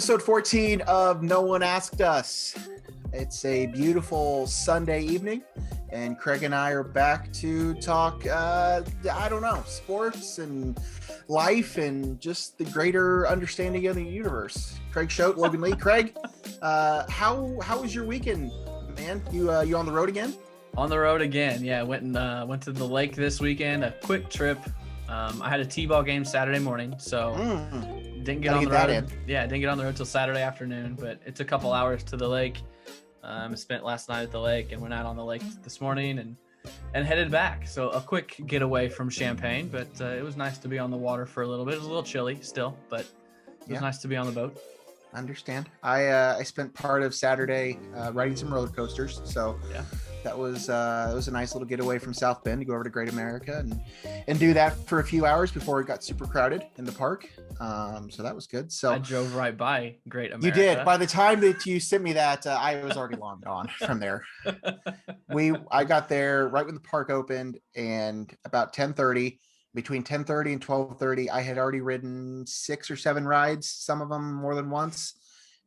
Episode 14 of No One Asked Us. It's a beautiful Sunday evening, and Craig and I are back to talk, sports and life and just the greater understanding of the universe. Craig Schote, Logan Lee. Craig, how was your weekend, man? You on the road again? On the road again, yeah. Went to the lake this weekend, a quick trip. I had a T-ball game Saturday morning, so didn't get on the road. Yeah, didn't get on the road till Saturday afternoon, but it's a couple hours to the lake. I spent last night at the lake and went out on the lake this morning and headed back. So a quick getaway from Champaign, but it was nice to be on the water for a little bit. It was a little chilly still, but it was nice to be on the boat. Understand. I spent part of Saturday riding some roller coasters, so yeah. That was it was a nice little getaway from South Bend to go over to Great America and do that for a few hours before it got super crowded in the park. So that was good. So I drove right by Great America. You did. By the time that you sent me that, I was already long gone from there. I got there right when the park opened, and about 10:30, between 10:30 and 12:30, I had already ridden 6 or 7 rides, some of them more than once.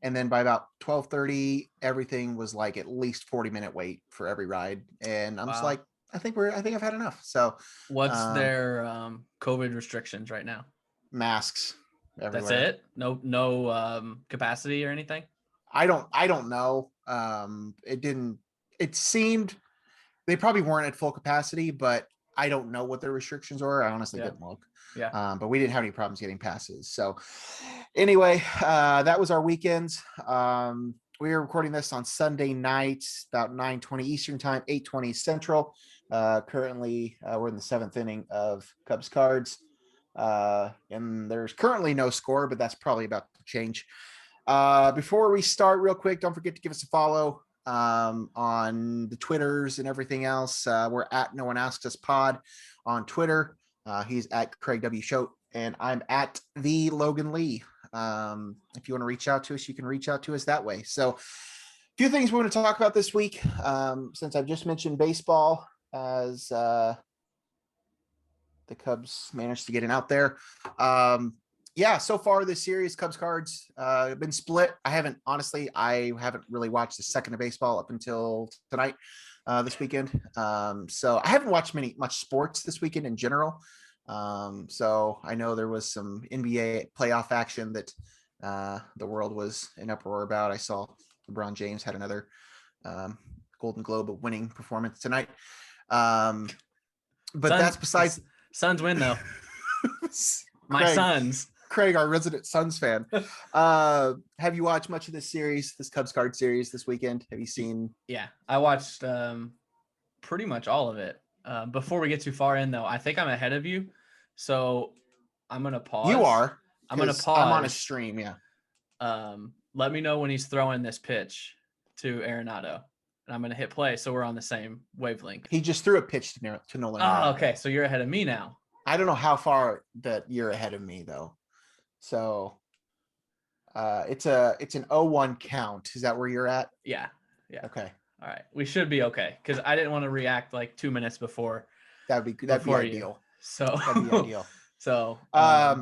And then by about 12:30, everything was like at least 40-minute wait for every ride. And I'm just like, I think I've had enough. So what's their COVID restrictions right now? Masks everywhere. That's it? No capacity or anything? I don't know. It seemed they probably weren't at full capacity, but I don't know what their restrictions are. I honestly didn't look. Yeah. But we didn't have any problems getting passes. So anyway, that was our weekends. We were recording this on Sunday night, about 9:20 Eastern time, 8:20 Central. Currently, we're in the 7th inning of Cubs Cards. And there's currently no score, but that's probably about to change. Before we start, real quick, don't forget to give us a follow on the Twitters and everything else. We're at No One Asks Us Pod on Twitter. He's at Craig W. Schote, and I'm at the Logan Lee. If you want to reach out to us, you can reach out to us that way. So a few things we want to talk about this week. Since I've just mentioned baseball as the Cubs managed to get it out there. So far this series, Cubs Cards have been split. I haven't really watched a second of baseball up until tonight, this weekend. So I haven't watched much sports this weekend in general. So I know there was some NBA playoff action that the world was in uproar about. I saw LeBron James had another Golden Globe winning performance tonight. But that's besides. Suns win though. Craig, our resident Suns fan. Have you watched much of this series, this Cubs Card series this weekend? Have you seen? Yeah, I watched pretty much all of it. Before we get too far in, though, I think I'm ahead of you. So I'm going to pause. You are. I'm going to pause. I'm on a stream, yeah. Let me know when he's throwing this pitch to Arenado. And I'm going to hit play so we're on the same wavelength. He just threw a pitch to Nolan. Oh, okay. So you're ahead of me now. I don't know how far that you're ahead of me, though. So it's an 0-1 count. Is that where you're at? Yeah. Okay. All right. We should be okay because I didn't want to react like 2 minutes before. That'd be ideal. So that'd be ideal. So I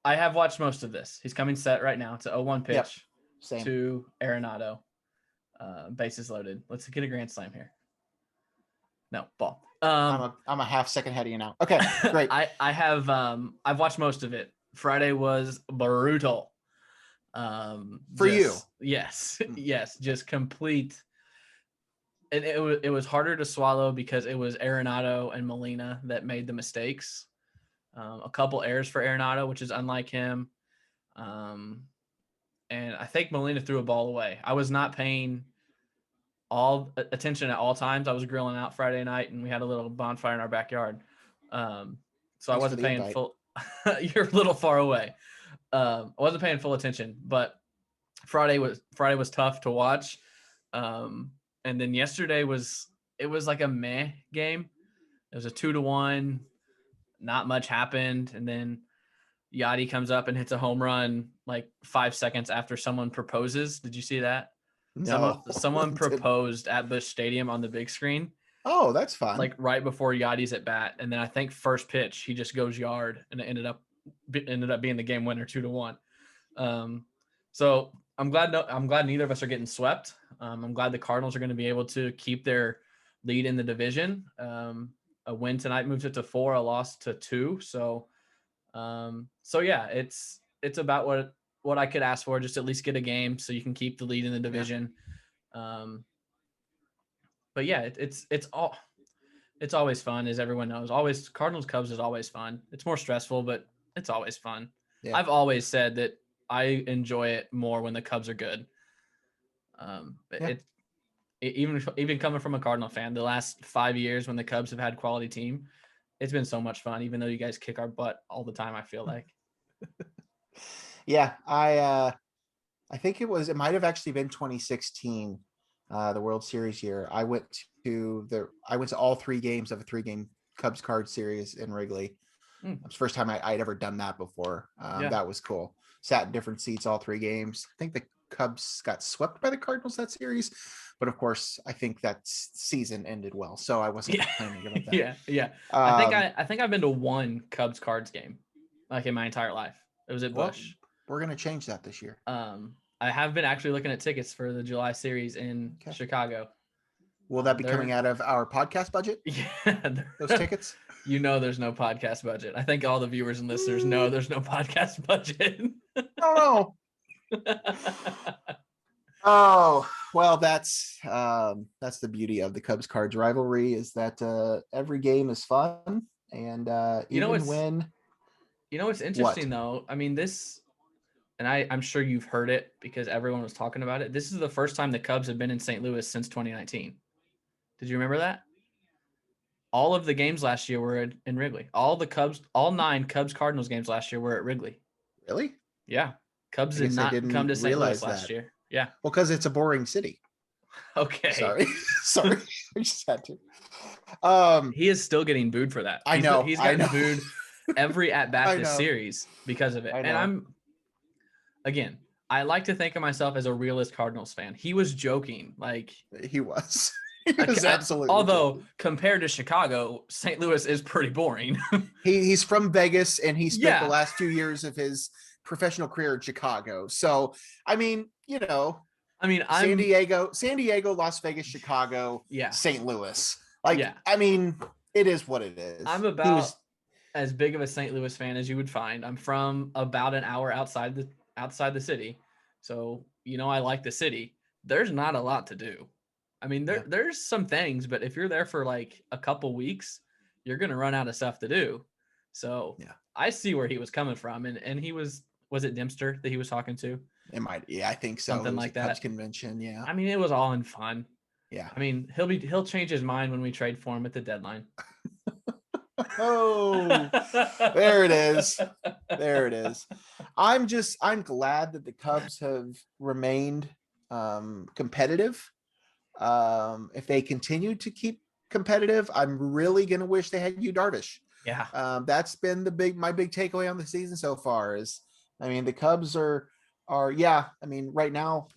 have watched most of this. He's coming set right now. It's an 0-1 pitch to Arenado. Bases loaded. Let's get a grand slam here. No, ball. I'm a half second ahead of you now. Okay, great. I've watched most of it. Friday was brutal. For you. Yes. Just complete. And it was harder to swallow because it was Arenado and Molina that made the mistakes. A couple errors for Arenado, which is unlike him. And I think Molina threw a ball away. I was not paying all attention at all times. I was grilling out Friday night and we had a little bonfire in our backyard. So I wasn't paying full. You're a little far away. I wasn't paying full attention, but Friday was tough to watch. And then yesterday was like a meh game. It was a 2-1. Not much happened. And then Yachty comes up and hits a home run like 5 seconds after someone proposes. Did you see that? No. Someone proposed at Busch Stadium on the big screen. Oh, that's fun. Like right before Yachty's at bat. And then I think first pitch, he just goes yard and it ended up being the game winner 2-1. So I'm glad neither of us are getting swept. I'm glad the Cardinals are going to be able to keep their lead in the division. A win tonight moves it to 4, a loss to 2. So yeah, it's about what I could ask for, just at least get a game so you can keep the lead in the division. Yeah. But yeah, it's always fun, as everyone knows. Always Cardinals Cubs is always fun. It's more stressful, but it's always fun. Yeah. I've always said that I enjoy it more when the Cubs are good. Even coming from a Cardinal fan, the last 5 years when the Cubs have had quality team, it's been so much fun, even though you guys kick our butt all the time, I feel like. Yeah, I think it might have actually been 2016, the World Series year. I went to all 3 games of a 3-game Cubs card series in Wrigley. It was the first time I'd ever done that before. That was cool. Sat in different seats all 3 games. I think the Cubs got swept by the Cardinals that series, but of course I think that season ended well, so I wasn't complaining about that. Yeah. I think I've been to 1 Cubs Cards game, like, in my entire life. It was at Busch. We're gonna change that this year. I have been actually looking at tickets for the July series in Chicago. Will that be coming out of our podcast budget? Yeah, those tickets. There's no podcast budget. I think all the viewers and listeners know there's no podcast budget. Oh no. Oh, well, that's the beauty of the Cubs Cards rivalry, is that every game is fun, and what's interesting though, I mean, this, and I'm sure you've heard it because everyone was talking about it. This is the first time the Cubs have been in St. Louis since 2019. Did you remember that? All of the games last year were in Wrigley. All 9 Cubs Cardinals games last year were at Wrigley. Really? Yeah. Cubs did not come to St. Louis last year. Yeah. Well, because it's a boring city. Okay. Sorry. I just had to. He is still getting booed for that. He's gotten booed every at-bat this series because of it. And I like to think of myself as a realist Cardinals fan. He was joking. Like, he was. He was absolutely. Although joking. Compared to Chicago, St. Louis is pretty boring. He's from Vegas, and he spent the last 2 years of his professional career in Chicago. So, I mean, San Diego, Las Vegas, Chicago, St. Louis. I mean, it is what it is. I'm about as big of a St. Louis fan as you would find. I'm from about an hour outside the city. So, I like the city. There's not a lot to do. I mean, there's some things, but if you're there for like a couple weeks, you're going to run out of stuff to do. So I see where he was coming from. And he was it Dempster that he was talking to? It might. Yeah, I think so. Something like that. Cubs convention. Yeah. I mean, it was all in fun. Yeah. I mean, he'll change his mind when we trade for him at the deadline. Oh, there it is. There it is. I'm glad that the Cubs have remained competitive. If they continue to keep competitive, I'm really going to wish they had Yu Darvish. Yeah. That's been my big takeaway on the season so far is, I mean, the Cubs are, I mean, right now,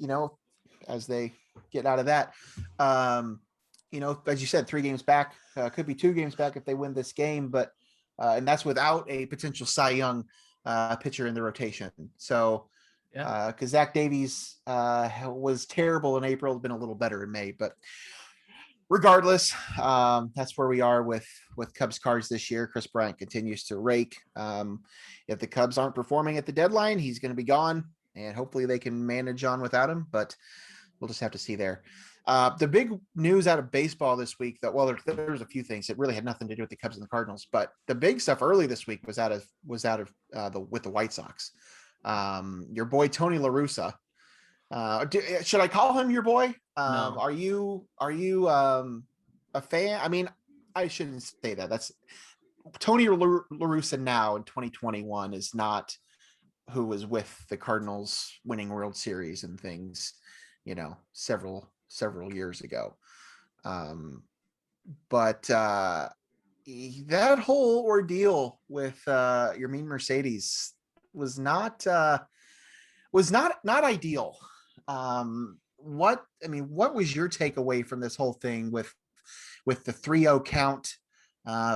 as they get out of that, as you said, 3 games back, could be 2 games back if they win this game, but, and that's without a potential Cy Young pitcher in the rotation. So, because Zach Davies was terrible in April, been a little better in May, but regardless, that's where we are with Cubs Cards this year. Chris Bryant continues to rake. If the Cubs aren't performing at the deadline, he's going to be gone, and hopefully they can manage on without him, but we'll just have to see there. The big news out of baseball this week, there's a few things that really had nothing to do with the Cubs and the Cardinals, but the big stuff early this week was out of with the White Sox. Your boy Tony La Russa. Should I call him your boy? No. Are you a fan? I mean, I shouldn't say that. That's Tony La Russa now in 2021 is not who was with the Cardinals winning World Series and things, several years ago. But that whole ordeal with Yermin Mercedes was not ideal. What was your takeaway from this whole thing with the 3-0 count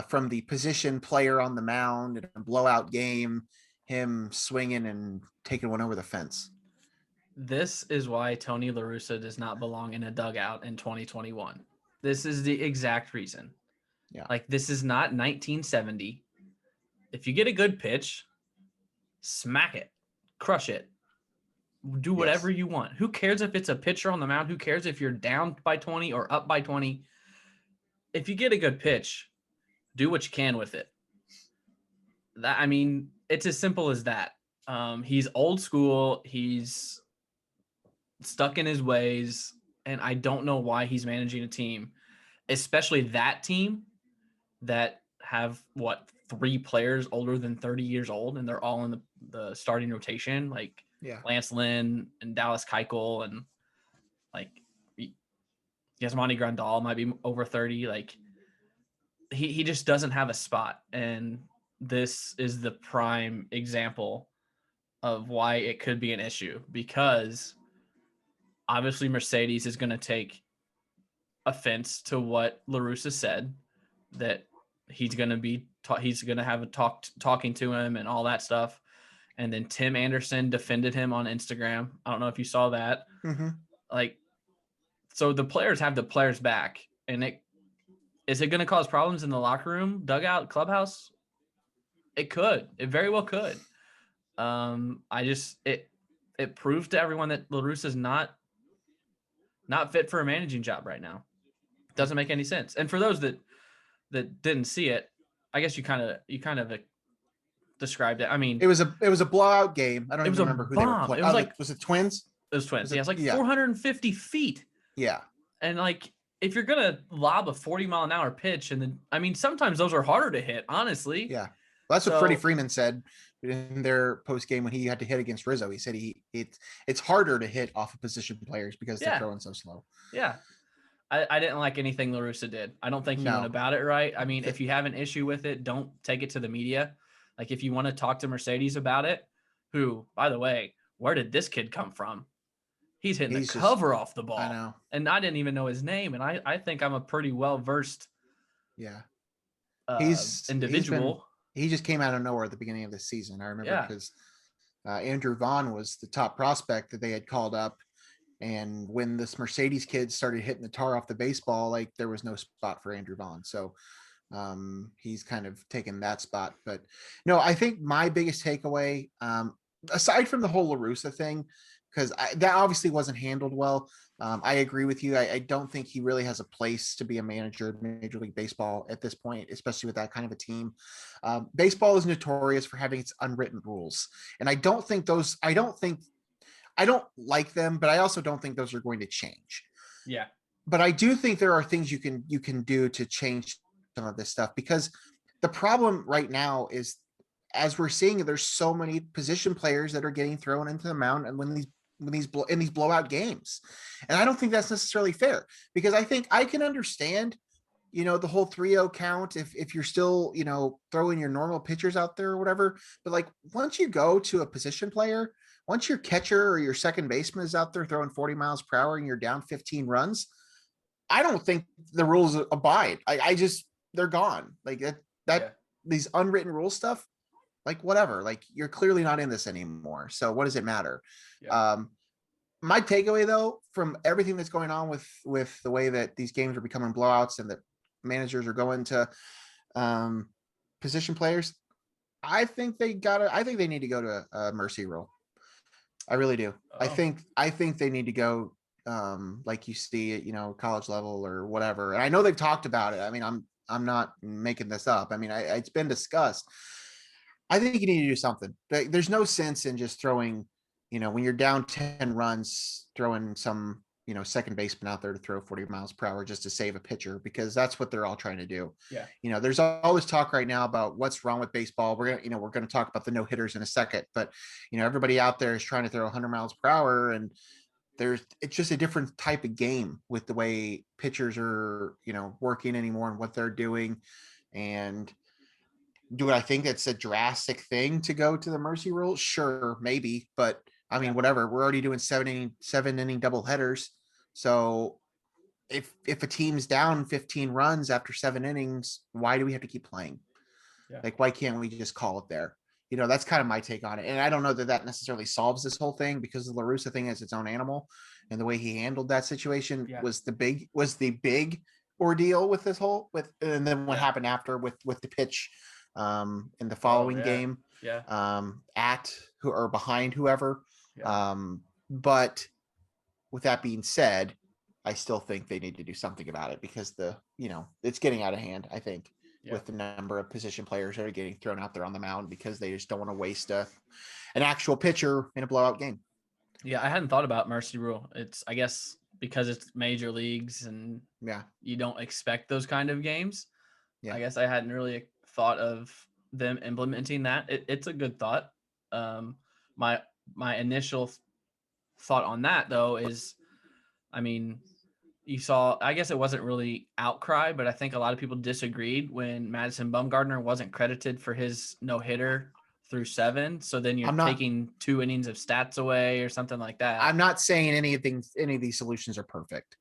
from the position player on the mound in a blowout game, him swinging and taking one over the fence. This is why Tony La Russa does not belong in a dugout in 2021. This is the exact reason. Yeah. Like, this is not 1970. If you get a good pitch, smack it, crush it, do whatever you want. Who cares if it's a pitcher on the mound? Who cares if you're down by 20 or up by 20? If you get a good pitch, do what you can with it. That, I mean, it's as simple as that. He's old school. He's stuck in his ways, and I don't know why he's managing a team, especially that team that have, 3 players older than 30 years old, and they're all in the starting rotation, like Lance Lynn and Dallas Keuchel, and like Yasmani Grandal might be over 30. Like, he just doesn't have a spot, and this is the prime example of why it could be an issue, because obviously Mercedes is going to take offense to what La Russa said, that he's going to be he's going to have a talking to him and all that stuff. And then Tim Anderson defended him on Instagram. I don't know if you saw that. Mm-hmm. Like, so the players have the players back, and is it going to cause problems in the locker room, dugout, clubhouse? It could. It very well could. It proves to everyone that La Russa is not fit for a managing job right now. It doesn't make any sense. And for those that didn't see it, I guess you kind of described it. I mean, it was a blowout game. I don't even remember who they were playing. It was was it Twins? It was Twins. Yeah, it's like 450 feet. Yeah. And like, if you're gonna lob a 40-mile-an-hour pitch, and then, I mean, sometimes those are harder to hit, honestly. Yeah. Well, that's what Freddie Freeman said in their post game when he had to hit against Rizzo. He said it's harder to hit off of position players because they're throwing so slow. Yeah. I didn't like anything La Russa did. I don't think he went about it right. I mean, if you have an issue with it, don't take it to the media. Like, if you want to talk to Mercedes about it, who, by the way, where did this kid come from? He's hitting the cover off the ball. I know. And I didn't even know his name. And I think I'm a pretty well-versed individual. He just came out of nowhere at the beginning of the season. I remember because Andrew Vaughn was the top prospect that they had called up. And when this Mercedes kid started hitting the tar off the baseball, like, there was no spot for Andrew Vaughn. So he's kind of taken that spot. But no, I think my biggest takeaway, aside from the whole La Russa thing, because that obviously wasn't handled well. I agree with you. I don't think he really has a place to be a manager in Major League Baseball at this point, especially with that kind of a team. Baseball is notorious for having its unwritten rules. And I don't like them, but I also don't think those are going to change. Yeah. But I do think there are things you can do to change some of this stuff, because the problem right now is, as we're seeing, there's so many position players that are getting thrown into the mound and in these blowout games. And I don't think that's necessarily fair, because I think I can understand, the whole 3-0 count if you're still, throwing your normal pitchers out there or whatever. But like, once you go to a position player, once your catcher or your second baseman is out there throwing 40 miles per hour and you're down 15 runs, I don't think the rules abide. They're gone. Like these unwritten rule stuff, like, whatever, like, you're clearly not in this anymore. So what does it matter? Yeah. My takeaway though, from everything that's going on with the way that these games are becoming blowouts and that managers are going to position players, I think they need to go to a mercy rule. I really do. Oh. I think they need to go like you see at, college level or whatever. And I know they've talked about it. I mean, I'm not making this up. I mean, it's been discussed. I think you need to do something. There's no sense in just throwing, when you're down 10 runs, throwing some, second baseman out there to throw 40 miles per hour just to save a pitcher, because that's what they're all trying to do. Yeah. There's all this talk right now about what's wrong with baseball. We're going to talk about the no hitters in a second, but everybody out there is trying to throw 100 miles per hour, and it's just a different type of game with the way pitchers are, working anymore and what they're doing. And do I think it's a drastic thing to go to the mercy rule? Sure, maybe, but I mean, whatever. We're already doing 7-inning double headers. So if a team's down 15 runs after 7 innings, why do we have to keep playing? Yeah. Like, why can't we just call it there? That's kind of my take on it. And I don't know that necessarily solves this whole thing, because the La Russa thing is its own animal, and the way he handled that situation was the big ordeal with this whole and then what happened after with the pitch in the following game at who or behind whoever. But with that being said, I still think they need to do something about it, because it's getting out of hand, I think, with the number of position players that are getting thrown out there on the mound, because they just don't want to waste an actual pitcher in a blowout game. Yeah, I hadn't thought about mercy rule. It's, I guess, because it's major leagues and you don't expect those kind of games. I guess I hadn't really thought of them implementing that. It's a good thought. My initial thought on that, though, is, I mean, you saw, I guess it wasn't really outcry, but I think a lot of people disagreed when Madison Bumgarner wasn't credited for his no-hitter through 7. So then you're taking 2 innings of stats away or something like that. I'm not saying any of these solutions are perfect.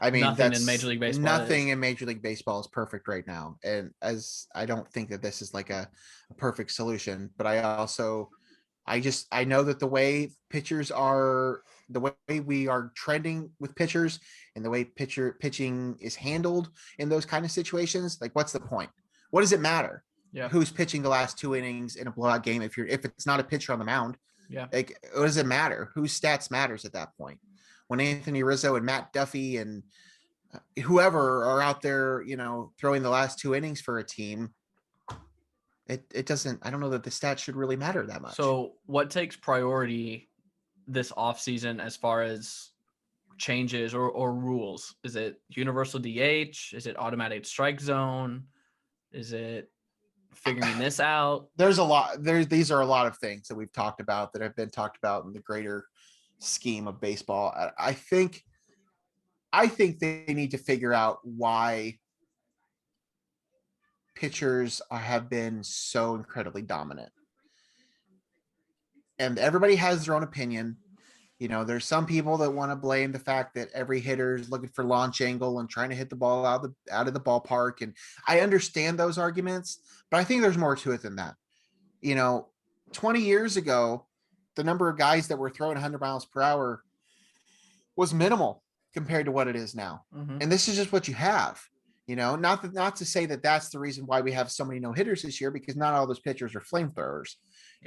I mean, nothing in Major League Baseball. Nothing in Major League Baseball is perfect right now. And as I don't think that this is like a perfect solution, but I know that the way pitchers are, the way we are trending with pitchers and the way pitching is handled in those kind of situations, like, what's the point? What does it matter? Who's pitching the last 2 innings in a blowout game if it's not a pitcher on the mound? Like, what does it matter? Whose stats matters at that point? When Anthony Rizzo and Matt Duffy and whoever are out there, throwing the last 2 innings for a team, it doesn't, I don't know that the stats should really matter that much. So what takes priority this offseason as far as changes or rules? Is it universal DH? Is it automatic strike zone? Is it figuring this out? These are a lot of things that we've talked about that have been talked about in the greater scheme of baseball. I think they need to figure out why pitchers have been so incredibly dominant. And everybody has their own opinion. There's some people that want to blame the fact that every hitter is looking for launch angle and trying to hit the ball out of the ballpark. And I understand those arguments, but I think there's more to it than that. 20 years ago, the number of guys that were throwing 100 miles per hour was minimal compared to what it is now. Mm-hmm. And this is just what you have. Not to say that that's the reason why we have so many no hitters this year, because not all those pitchers are flamethrowers.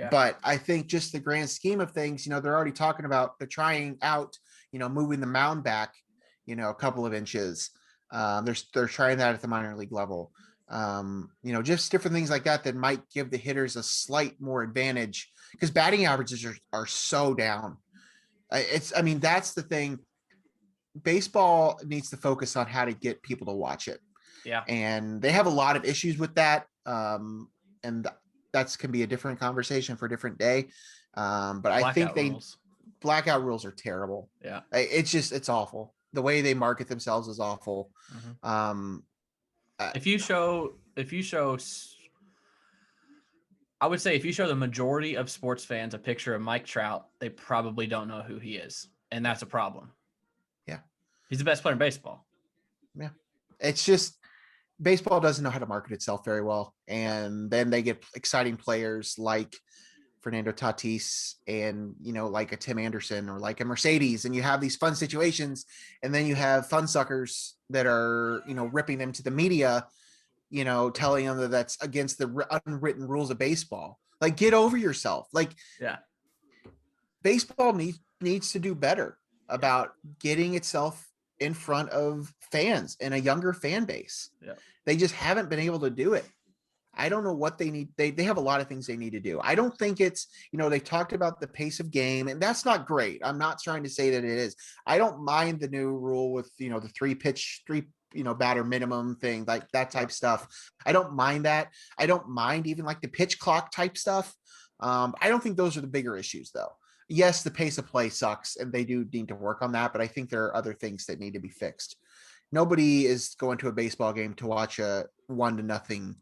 But I think just the grand scheme of things, they're already talking about, they're trying out, moving the mound back, a couple of inches. They're trying that at the minor league level. Just different things like that might give the hitters a slight more advantage, because batting averages are so down. That's the thing. Baseball needs to focus on how to get people to watch it. And they have a lot of issues with that. And that can be a different conversation for a different day. But I think blackout rules are terrible. It's awful. The way they market themselves is awful. Mm-hmm. If you show, I would say if you show the majority of sports fans a picture of Mike Trout, they probably don't know who he is. And that's a problem. He's the best player in baseball. It's just, baseball doesn't know how to market itself very well. And then they get exciting players like Fernando Tatis and, like a Tim Anderson or like a Mercedes, and you have these fun situations, and then you have fun suckers that are, ripping them to the media, telling them that that's against the unwritten rules of baseball. Like, get over yourself. Like, baseball needs to do better about getting itself in front of fans and a younger fan base. They just haven't been able to do it. I don't know what they need. They have a lot of things they need to do. I don't think it's, they talked about the pace of game, and that's not great. I'm not trying to say that it is. I don't mind the new rule with, the three batter minimum thing, like that type stuff. I don't mind that. I don't mind even like the pitch clock type stuff. I don't think those are the bigger issues though. Yes, the pace of play sucks, and they do need to work on that, but I think there are other things that need to be fixed. Nobody is going to a baseball game to watch a 1-0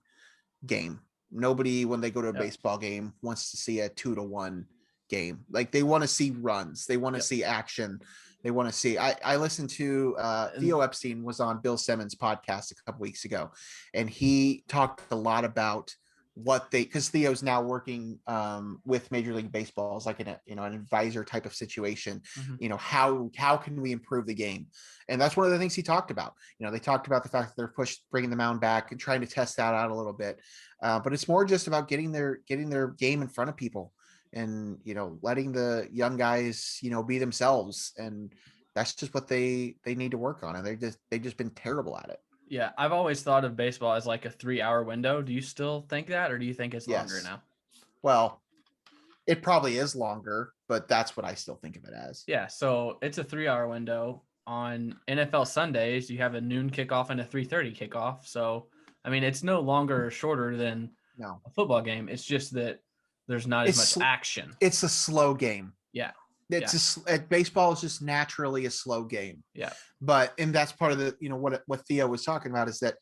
game. Nobody, when they go to a baseball game, wants to see a 2-1 game. Like, they want to see runs. They want to see action. They want to see, I listened to Theo Epstein was on Bill Simmons' podcast a couple weeks ago, and he talked a lot about because Theo's now working with Major League Baseball as like an advisor type of situation. Mm-hmm. How can we improve the game? And that's one of the things he talked about. They talked about the fact that they're bringing the mound back and trying to test that out a little bit. But it's more just about getting their game in front of people and, letting the young guys, be themselves. And that's just what they need to work on. And they've just been terrible at it. Yeah, I've always thought of baseball as like a 3-hour window. Do you still think that, or do you think it's longer now? Well, it probably is longer, but that's what I still think of it as. Yeah, so it's a 3-hour window. On NFL Sundays, you have a noon kickoff and a 3:30 kickoff. So, I mean, it's no longer shorter than a football game. It's just that there's not as much action. It's a slow game. Yeah. Baseball is just naturally a slow game. Yeah. And that's part of the, what Theo was talking about is that,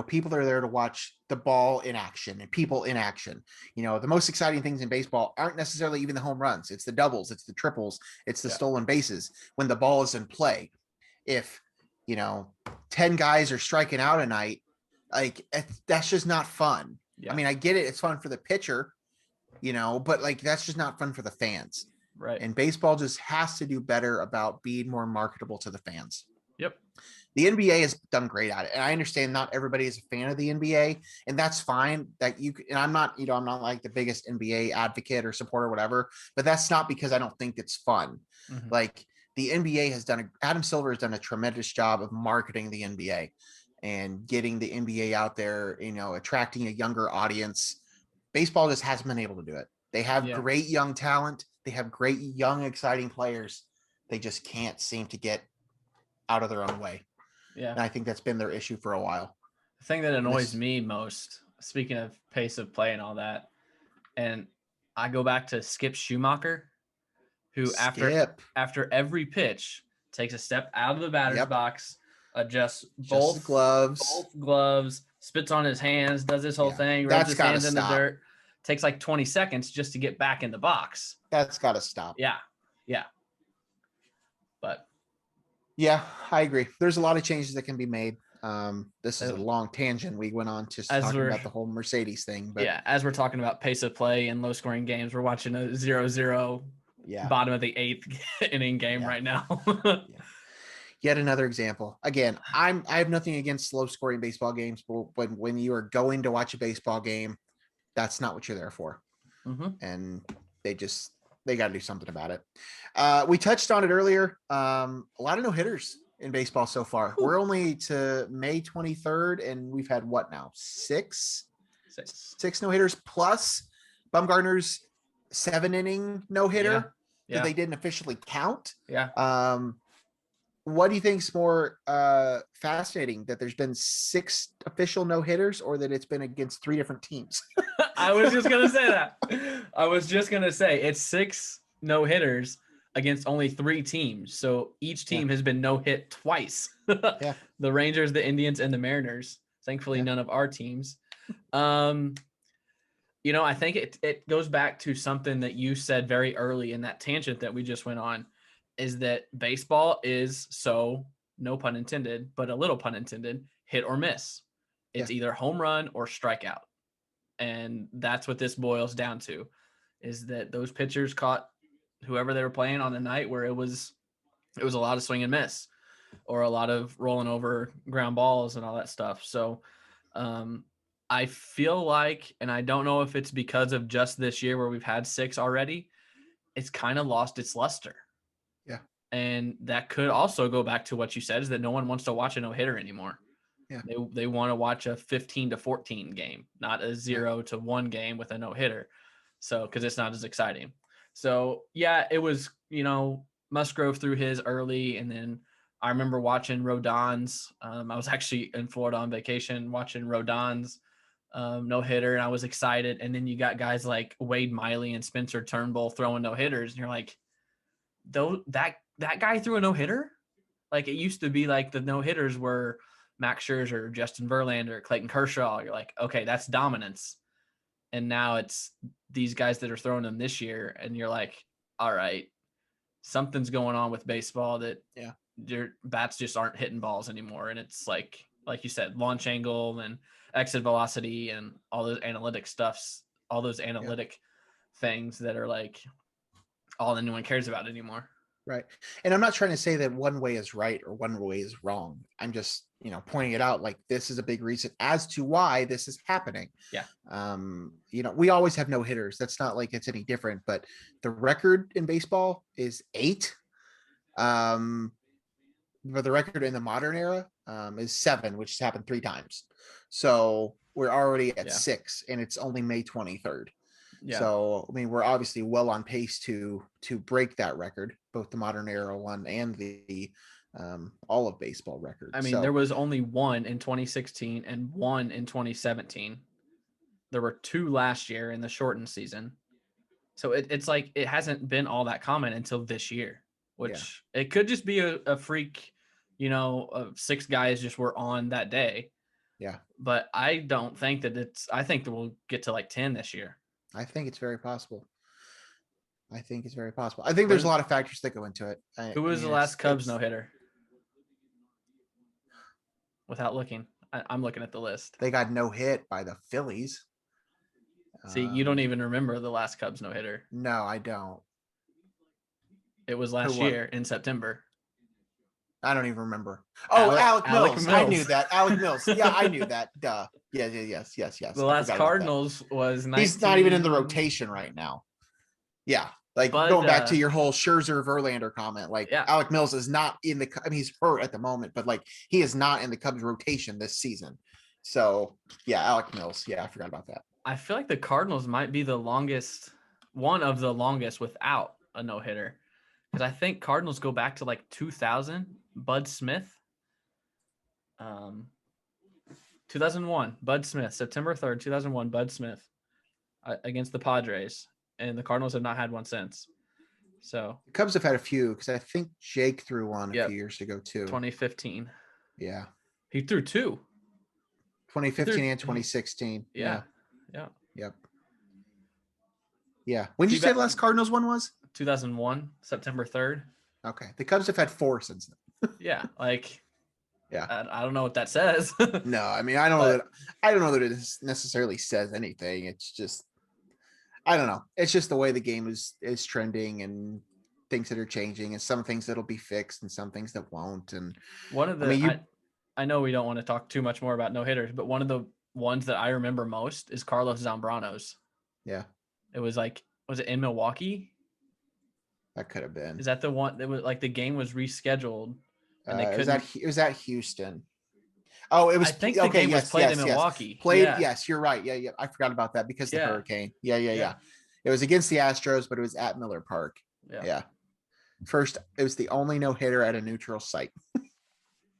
people are there to watch the ball in action and people in action. The most exciting things in baseball aren't necessarily even the home runs. It's the doubles, it's the triples, it's the stolen bases when the ball is in play. If, 10 guys are striking out a night, like that's just not fun. Yeah. I mean, I get it. It's fun for the pitcher, but like, that's just not fun for the fans. Right. And baseball just has to do better about being more marketable to the fans. Yep. The NBA has done great at it. And I understand not everybody is a fan of the NBA, and that's fine. And I'm not like the biggest NBA advocate or supporter or whatever, but that's not because I don't think it's fun. Mm-hmm. Like the NBA Adam Silver has done a tremendous job of marketing the NBA and getting the NBA out there, attracting a younger audience. Baseball just hasn't been able to do it. They have great young talent. They have great young, exciting players. They just can't seem to get out of their own way. Yeah. And I think that's been their issue for a while. The thing that annoys me most, speaking of pace of play and all that, and I go back to Skip Schumacher, who after every pitch takes a step out of the batter's box, adjusts both gloves, spits on his hands, does this whole thing, rubs his hands in the dirt. Takes like 20 seconds just to get back in the box. That's got to stop. Yeah. But yeah, I agree. There's a lot of changes that can be made. This is a long tangent we went on just talking about the whole Mercedes thing. But as we're talking about pace of play and low scoring games, we're watching a 0-0 bottom of the 8th inning game right now. Yet another example. Again, I have nothing against low scoring baseball games, but when you are going to watch a baseball game, that's not what you're there for. Mm-hmm. And they got to do something about it. We touched on it earlier. A lot of no-hitters in baseball so far. Ooh. We're only to May 23rd, and we've had what now? Six no-hitters plus Bumgarner's 7-inning no-hitter that they didn't officially count. Yeah. What do you think is more fascinating, that there's been 6 official no-hitters or that it's been against 3 different teams? I was just going to say that. I was just going to say it's 6 no-hitters against only 3 teams. So each team has been no-hit twice. The Rangers, the Indians, and the Mariners. Thankfully, none of our teams. I think it goes back to something that you said very early in that tangent that we just went on, is that baseball is so, no pun intended, but a little pun intended, hit or miss. It's either home run or strikeout. And that's what this boils down to, is that those pitchers caught whoever they were playing on the night where it was a lot of swing and miss or a lot of rolling over ground balls and all that stuff. So I feel like, and I don't know if it's because of just this year where we've had 6 already, it's kind of lost its luster. Yeah. And that could also go back to what you said, is that no one wants to watch a no-hitter anymore. Yeah. They want to watch a 15-14 game, not a 0-1 game with a no-hitter. So, because it's not as exciting. So, it was, Musgrove threw his early, and then I remember watching Rodon's. I was actually in Florida on vacation watching Rodon's no-hitter, and I was excited. And then you got guys like Wade Miley and Spencer Turnbull throwing no-hitters, and you're like, that guy threw a no-hitter? Like, it used to be like the no-hitters were Max Scherzer, Justin Verlander, Clayton Kershaw. You're like, okay, that's dominance. And now it's these guys that are throwing them this year, and you're like, all right, something's going on with baseball that your bats just aren't hitting balls anymore. And it's like, like you said, launch angle and exit velocity and all those analytic stuffs, all those analytic things that are like all anyone cares about anymore. Right. And I'm not trying to say that one way is right or one way is wrong. I'm just, pointing it out like this is a big reason as to why this is happening. Yeah. We always have no hitters. That's not like it's any different, but the record in baseball is 8. But the record in the modern era is 7, which has happened 3 times. So we're already at 6 and it's only May 23rd. Yeah. So, I mean, we're obviously well on pace to break that record, both the modern era one and the all of baseball records. I mean, there was only 1 in 2016 and 1 in 2017. There were 2 last year in the shortened season. So it's like it hasn't been all that common until this year, which it could just be a freak, 6 guys just were on that day. Yeah. But I don't think that I think that we'll get to like 10 this year. I think it's very possible. I think there's a lot of factors that go into it. Who was the last Cubs no-hitter? Without looking. I'm looking at the list. They got no hit by the Phillies. See, you don't even remember the last Cubs no-hitter. No, I don't. It was last year in September. I don't even remember. Oh, Alec Mills. I knew that. Alec Mills. Yeah, I knew that. Duh. Yeah. Yes. The last Cardinals was 19... He's not even in the rotation right now. Yeah. Like going back to your whole Scherzer Verlander comment, like Alec Mills is not in the, I mean, he's hurt at the moment, but like he is not in the Cubs rotation this season. So yeah, Alec Mills. Yeah. I forgot about that. I feel like the Cardinals might be one of the longest without a no-hitter. Because I think Cardinals go back to like 2000, Bud Smith. 2001, Bud Smith, September 3rd, 2001, Bud Smith against the Padres. And the Cardinals have not had one since. So the Cubs have had a few because I think Jake threw one a few years ago too. 2015. Yeah. He threw 2. 2015 and 2016. Yeah. Yep. Yeah. When did you say the last Cardinals one was? 2001, September 3rd. Okay. The Cubs have had 4 since then. Yeah. Like, yeah. I don't know what that says. No, I mean, I don't know that it necessarily says anything. It's just, I don't know. It's just the way the game is trending and things that are changing and some things that'll be fixed and some things that won't. And one of the, I know we don't want to talk too much more about no hitters, but one of the ones that I remember most is Carlos Zambranos. Yeah. It was like, was it in Milwaukee? That could have been. Is that the one that was like the game was rescheduled and they couldn't? It was at Houston. Oh, it was. I think the game was played in Milwaukee. Yes, you're right. Yeah. I forgot about that because of the hurricane. Yeah. It was against the Astros, but it was at Miller Park. Yeah. First, it was the only no-hitter at a neutral site.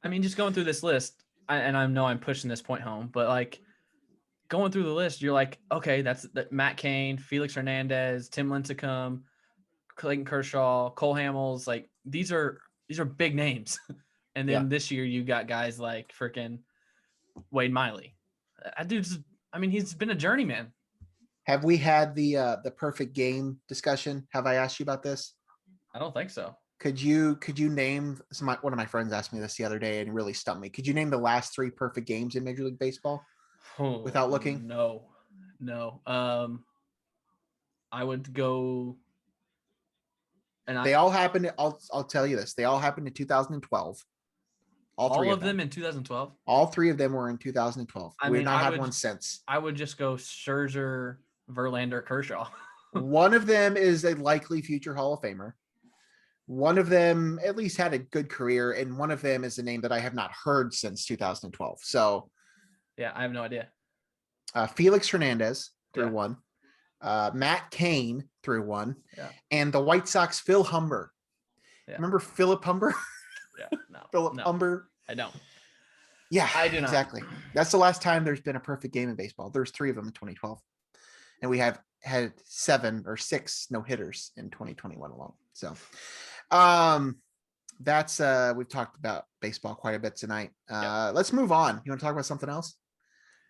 I mean, just going through this list, and I know I'm pushing this point home, but like going through the list, you're like, okay, that's Matt Cain, Felix Hernandez, Tim Lincecum, Clayton Kershaw, Cole Hamels. Like these are big names. And then this year you got guys like freaking Wade Miley. That dude's, I mean, he's been a journeyman. Have we had the perfect game discussion? Have I asked you about this? I don't think so. Could you name one of my friends asked me this the other day and it really stumped me. Could you name the last 3 perfect games in Major League Baseball without looking? No. I would go. And they all happened. I'll tell you this. They all happened in 2012. All of them in 2012. All 3 of them were in 2012. We've not had one since. I would just go Scherzer, Verlander, Kershaw. One of them is a likely future Hall of Famer. One of them at least had a good career, and one of them is a name that I have not heard since 2012. So, yeah, I have no idea. Felix Hernandez threw 1. Matt Cain threw 1. Yeah. And the White Sox, Phil Humber. Yeah. Remember Philip Humber? Yeah, no. Philip Humber. I don't. Yeah, I do not. Exactly. That's the last time there's been a perfect game in baseball. There's 3 of them in 2012. And we have had 7 or 6 no-hitters in 2021 alone. So that's we've talked about baseball quite a bit tonight. Let's move on. You want to talk about something else?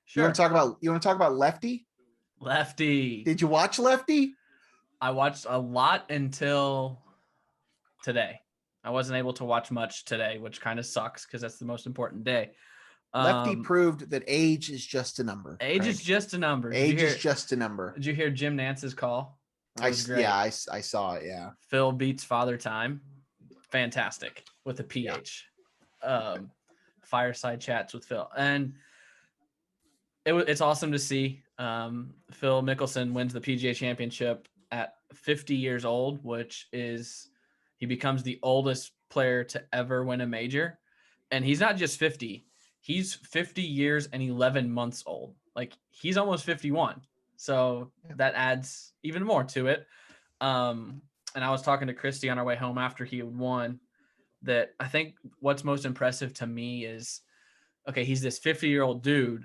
Sure. You want to talk about Lefty? Lefty. Did you watch Lefty? I watched a lot until today. I wasn't able to watch much today, which kind of sucks because that's the most important day. Lefty proved that age is just a number. Age is just a number. Age is just a number. Did you hear Jim Nance's call? That was great. Yeah, I saw it. Yeah. Phil beats Father Time. Fantastic with a PH. Fireside chats with Phil. And it's awesome to see. Phil Mickelson wins the PGA Championship at 50 years old, which is he becomes the oldest player to ever win a major. And he's not just 50. He's 50 years and 11 months old. Like, he's almost 51. So that adds even more to it. And I was talking to Christy on our way home after he won that I think what's most impressive to me is, okay, he's this 50-year-old dude,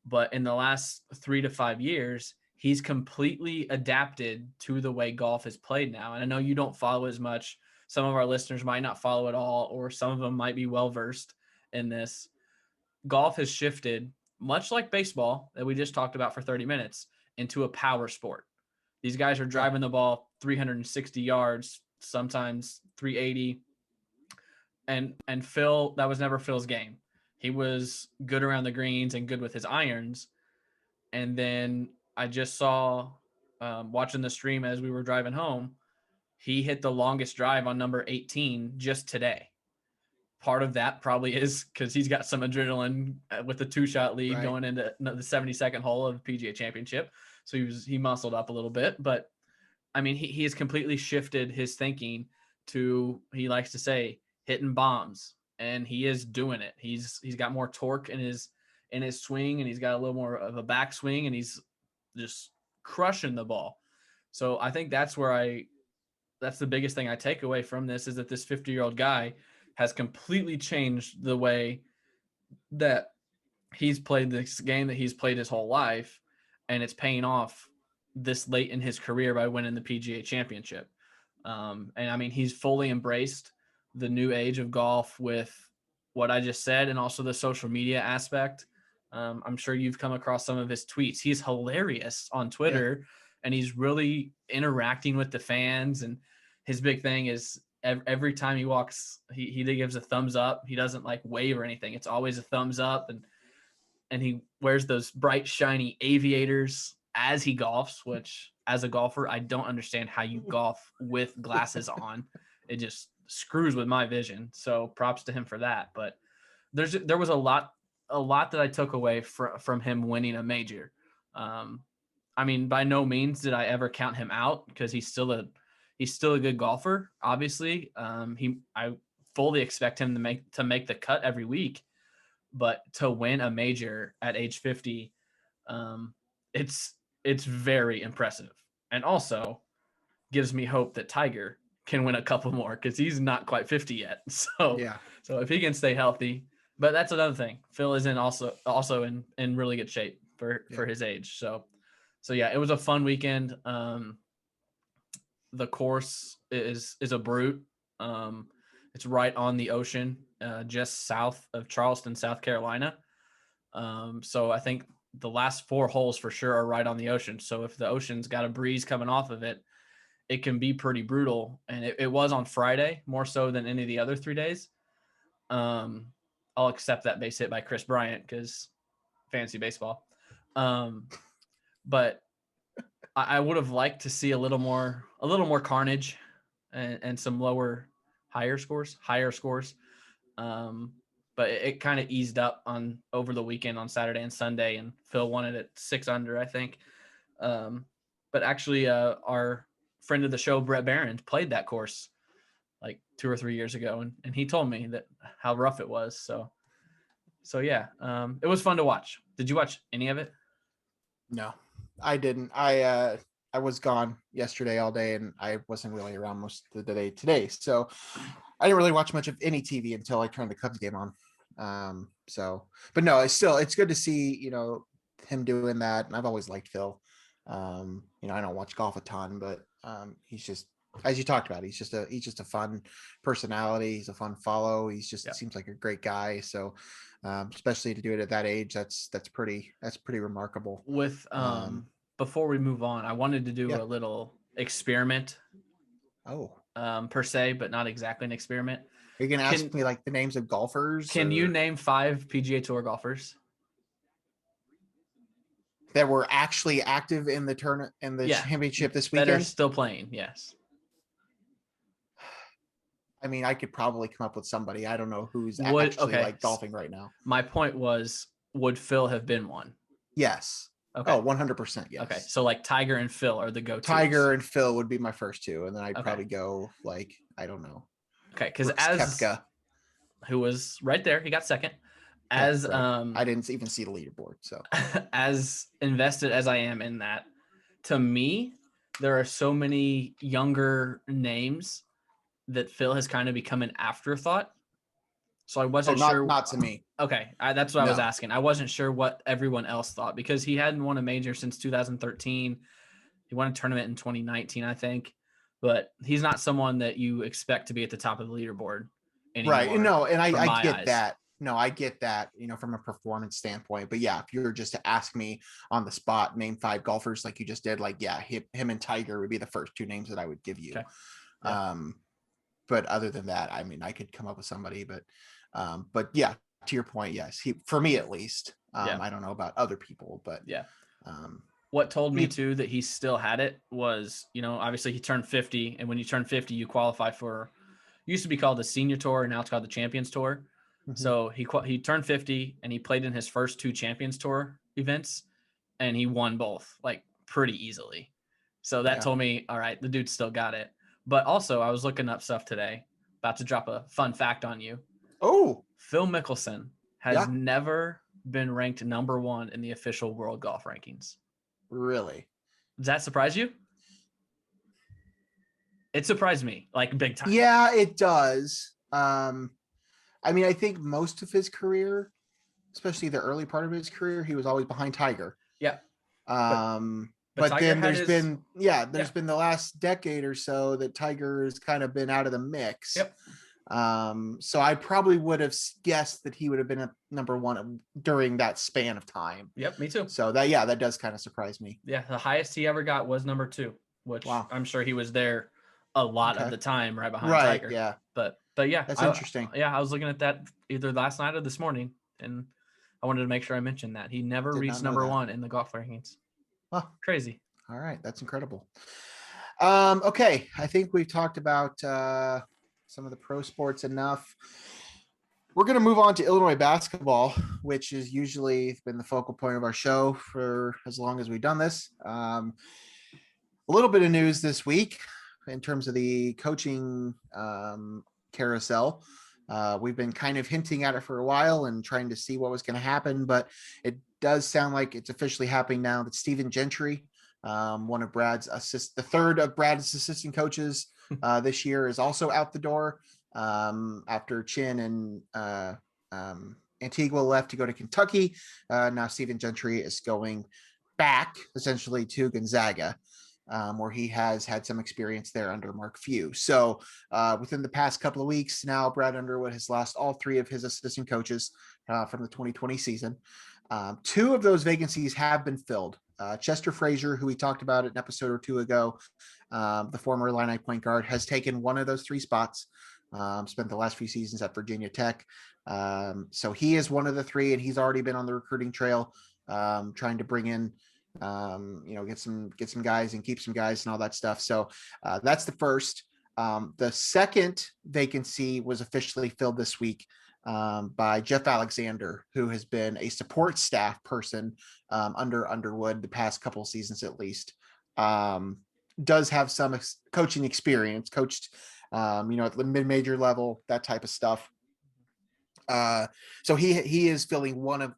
but in the last 3 to 5 years, he's completely adapted to the way golf is played now. And I know you don't follow as much. Some of our listeners might not follow at all, or some of them might be well-versed in this. Golf has shifted, much like baseball that we just talked about for 30 minutes, into a power sport. These guys are driving the ball 360 yards, sometimes 380. And Phil, that was never Phil's game. He was good around the greens and good with his irons. And then I just saw, watching the stream as we were driving home, he hit the longest drive on number 18 just today. Part of that probably is because he's got some adrenaline with the 2-shot lead going into the 72nd hole of the PGA Championship. So he muscled up a little bit. But, I mean, he has completely shifted his thinking to, he likes to say, hitting bombs. And he is doing it. He's got more torque in his swing, and he's got a little more of a backswing, and he's just crushing the ball. So I think that's the biggest thing I take away from this, is that this 50-year-old guy has completely changed the way that he's played this game that he's played his whole life, and it's paying off this late in his career by winning the PGA Championship. And I mean, he's fully embraced the new age of golf with what I just said, and also the social media aspect. I'm sure you've come across some of his tweets. He's hilarious on Twitter, and he's really interacting with the fans. And his big thing is every time he walks, he gives a thumbs up. He doesn't like wave or anything. It's always a thumbs up. And he wears those bright, shiny aviators as he golfs, which as a golfer, I don't understand how you golf with glasses on. It just screws with my vision. So props to him for that. But there was a lot that I took away from him winning a major. I mean, by no means did I ever count him out, because he's still a good golfer. Obviously, I fully expect him to make the cut every week, but to win a major at age 50, it's very impressive, and also gives me hope that Tiger can win a couple more, because he's not quite 50 yet. So if he can stay healthy, but that's another thing. Phil is also in really good shape for his age. So yeah, it was a fun weekend. The course is a brute. It's right on the ocean, just south of Charleston, South Carolina. So I think the last 4 holes for sure are right on the ocean. So if the ocean's got a breeze coming off of it, it can be pretty brutal. And it was on Friday, more so than any of the other 3 days. I'll accept that base hit by Chris Bryant, because fantasy baseball. But I would have liked to see a little more carnage and some higher scores. But it kind of eased up over the weekend on Saturday and Sunday, and Phil won it at 6 under, I think. But actually, our friend of the show, Brett Barron, played that course like 2 or 3 years ago, and he told me how rough it was. So yeah, it was fun to watch. Did you watch any of it? No, I didn't. I was gone yesterday all day, and I wasn't really around most of the day today. So I didn't really watch much of any TV until I turned the Cubs game on. But no, it's good to see, him doing that. And I've always liked Phil. I don't watch golf a ton, but he's just, as you talked about, he's just a fun personality. He's a fun follow. Seems like a great guy. So especially to do it at that age, that's pretty remarkable. With before we move on, I wanted to do a little experiment. Oh. Per se, but not exactly an experiment. Are you going to ask me like the names of golfers? Can you name 5 PGA Tour golfers that were actually active in the championship this weekend? That are still playing, yes. I mean, I could probably come up with somebody. I don't know who's actually like golfing right now. My point was, would Phil have been one? Yes. Okay. Oh, 100%. Yes. Okay. So like Tiger and Phil are the go-tos. Tiger and Phil would be my first 2. And then I'd probably go like, I don't know. Okay. Because Koepka, who was right there, he got second. I didn't even see the leaderboard. So as invested as I am in that, to me, there are so many younger names that Phil has kind of become an afterthought. So I wasn't sure. Not to me. Okay. That's what I was asking. I wasn't sure what everyone else thought, because he hadn't won a major since 2013. He won a tournament in 2019, I think, but he's not someone that you expect to be at the top of the leaderboard anymore. Right. No. And I get that. No, I get that, from a performance standpoint, but yeah, if you were just to ask me on the spot, name 5 golfers like you just did, like, yeah, him and Tiger would be the first 2 names that I would give you. Okay. Yeah. But other than that, I mean, I could come up with somebody, but yeah, to your point, yes, for me at least. I don't know about other people, but yeah. What told me too that he still had it was, obviously he turned 50, and when you turn 50, you qualify for, used to be called the Senior Tour, and now it's called the Champions Tour. Mm-hmm. So he turned 50 and he played in his first 2 Champions Tour events, and he won both like pretty easily. So that told me, all right, the dude still got it. But also, I was looking up stuff today, about to drop a fun fact on you. Oh, Phil Mickelson has never been ranked number 1 in the official world golf rankings. Really? Does that surprise you? It surprised me, like big time. Yeah, it does. I mean, I think most of his career, especially the early part of his career, he was always behind Tiger. Yeah. But then there's been the last decade or so that Tiger has kind of been out of the mix. Yep. So I probably would have guessed that he would have been a number 1 during that span of time. Yep, me too. So that does kind of surprise me. Yeah, the highest he ever got was number 2, which I'm sure he was there a lot of the time, right behind Tiger. Yeah. But yeah, that's interesting. I was looking at that either last night or this morning, and I wanted to make sure I mentioned that he never reached number 1 in the golf rankings. Well, crazy. All right, that's incredible. Okay, I think we've talked about some of the pro sports enough. We're going to move on to Illinois basketball, which has usually been the focal point of our show for as long as we've done this. A little bit of news this week in terms of the coaching carousel. We've been kind of hinting at it for a while and trying to see what was going to happen, but it does sound like it's officially happening now that Stephen Gentry, one of the third of Brad's assistant coaches this year, is also out the door after Chin and Antigua left to go to Kentucky. Now Stephen Gentry is going back essentially to Gonzaga, where he has had some experience there under Mark Few. So within the past couple of weeks now, Brad Underwood has lost all 3 of his assistant coaches from the 2020 season. 2 of those vacancies have been filled. Chester Frazier, who we talked about an episode or 2 ago, the former Illini point guard, has taken one of those 3 spots, spent the last few seasons at Virginia Tech. So he is one of the 3, and he's already been on the recruiting trail, trying to bring in, get some guys and keep some guys and all that stuff. So that's the first. The second vacancy was officially filled this week by Jeff Alexander, who has been a support staff person under Underwood the past couple of seasons at least. Does have some coaching experience, coached, at the mid-major level, that type of stuff. So he is filling one of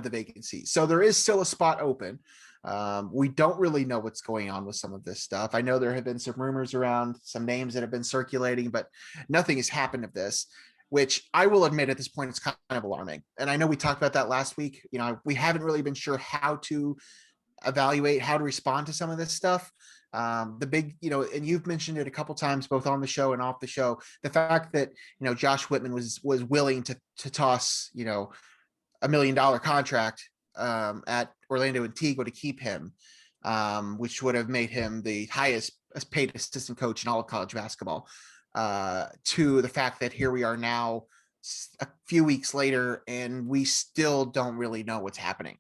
the vacancies. So there is still a spot open. We don't really know what's going on with some of this stuff. I know there have been some rumors around some names that have been circulating, but nothing has happened of this, which I will admit at this point, it's kind of alarming. And I know we talked about that last week. We haven't really been sure how to evaluate, how to respond to some of this stuff. The big, and you've mentioned it a couple times, both on the show and off the show, the fact that, Josh Whitman was willing to toss, $1 million contract at Orlando Antigua to keep him, which would have made him the highest paid assistant coach in all of college basketball. to the fact that here we are now a few weeks later and we still don't really know what's happening.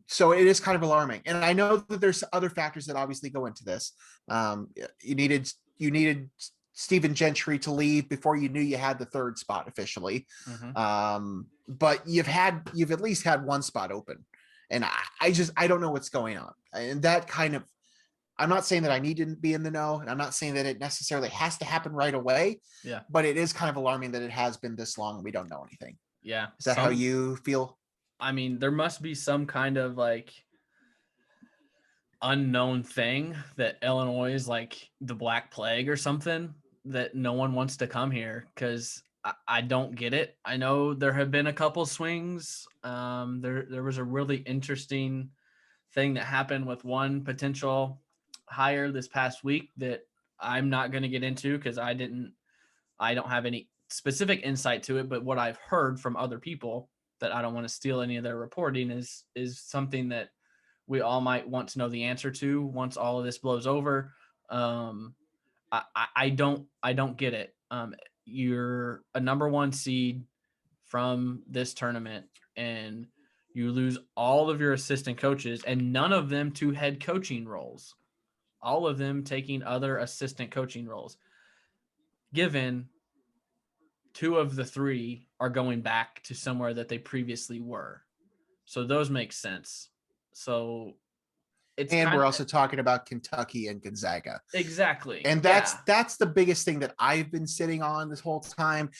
So it is kind of alarming. And I know that there's other factors that obviously go into this. You needed Stephen Gentry to leave before you knew you had the third spot officially. But you've at least had one spot open. And I don't know what's going on. And that kind of, I'm not saying that I need to be in the know, and I'm not saying that it necessarily has to happen right away. Yeah. But it is kind of alarming that it has been this long and we don't know anything. Yeah. Is that how you feel? I mean, there must be some kind of like unknown thing that Illinois is like the Black Plague or something, that no one wants to come here, because I don't get it. I know there have been a couple swings. There was a really interesting thing that happened with one potential hire this past week that I'm not going to get into because I don't have any specific insight to it, but what I've heard from other people that I don't want to steal any of their reporting is something that we all might want to know the answer to once all of this blows over. I don't get it. You're a number one seed from this tournament and you lose all of your assistant coaches and none of them to head coaching roles, all of them taking other assistant coaching roles. Given two of the three are going back to somewhere that they previously were. So those make sense. So we're also talking about Kentucky and Gonzaga. Exactly. And that's the biggest thing that I've been sitting on this whole time.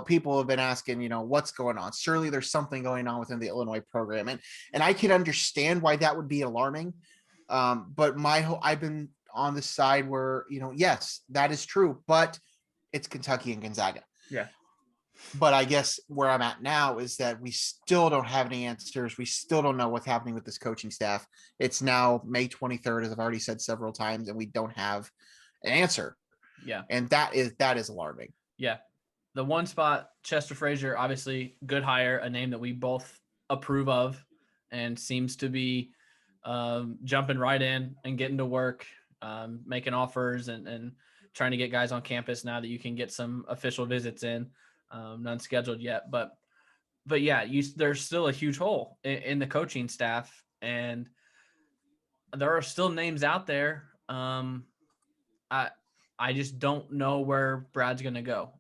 People have been asking, what's going on? Surely there's something going on within the Illinois program. And I can understand why that would be alarming. But I've been on the side where, yes, that is true, but it's Kentucky and Gonzaga. Yeah. But I guess where I'm at now is that we still don't have any answers. We still don't know what's happening with this coaching staff. It's now May 23rd, as I've already said several times, and we don't have an answer. Yeah. And that is alarming. Yeah. The one spot, Chester Frazier, obviously good hire, a name that we both approve of and seems to be jumping right in and getting to work, making offers and trying to get guys on campus now that you can get some official visits in. None scheduled yet, but yeah, there's still a huge hole in the coaching staff, and there are still names out there. I just don't know where Brad's going to go.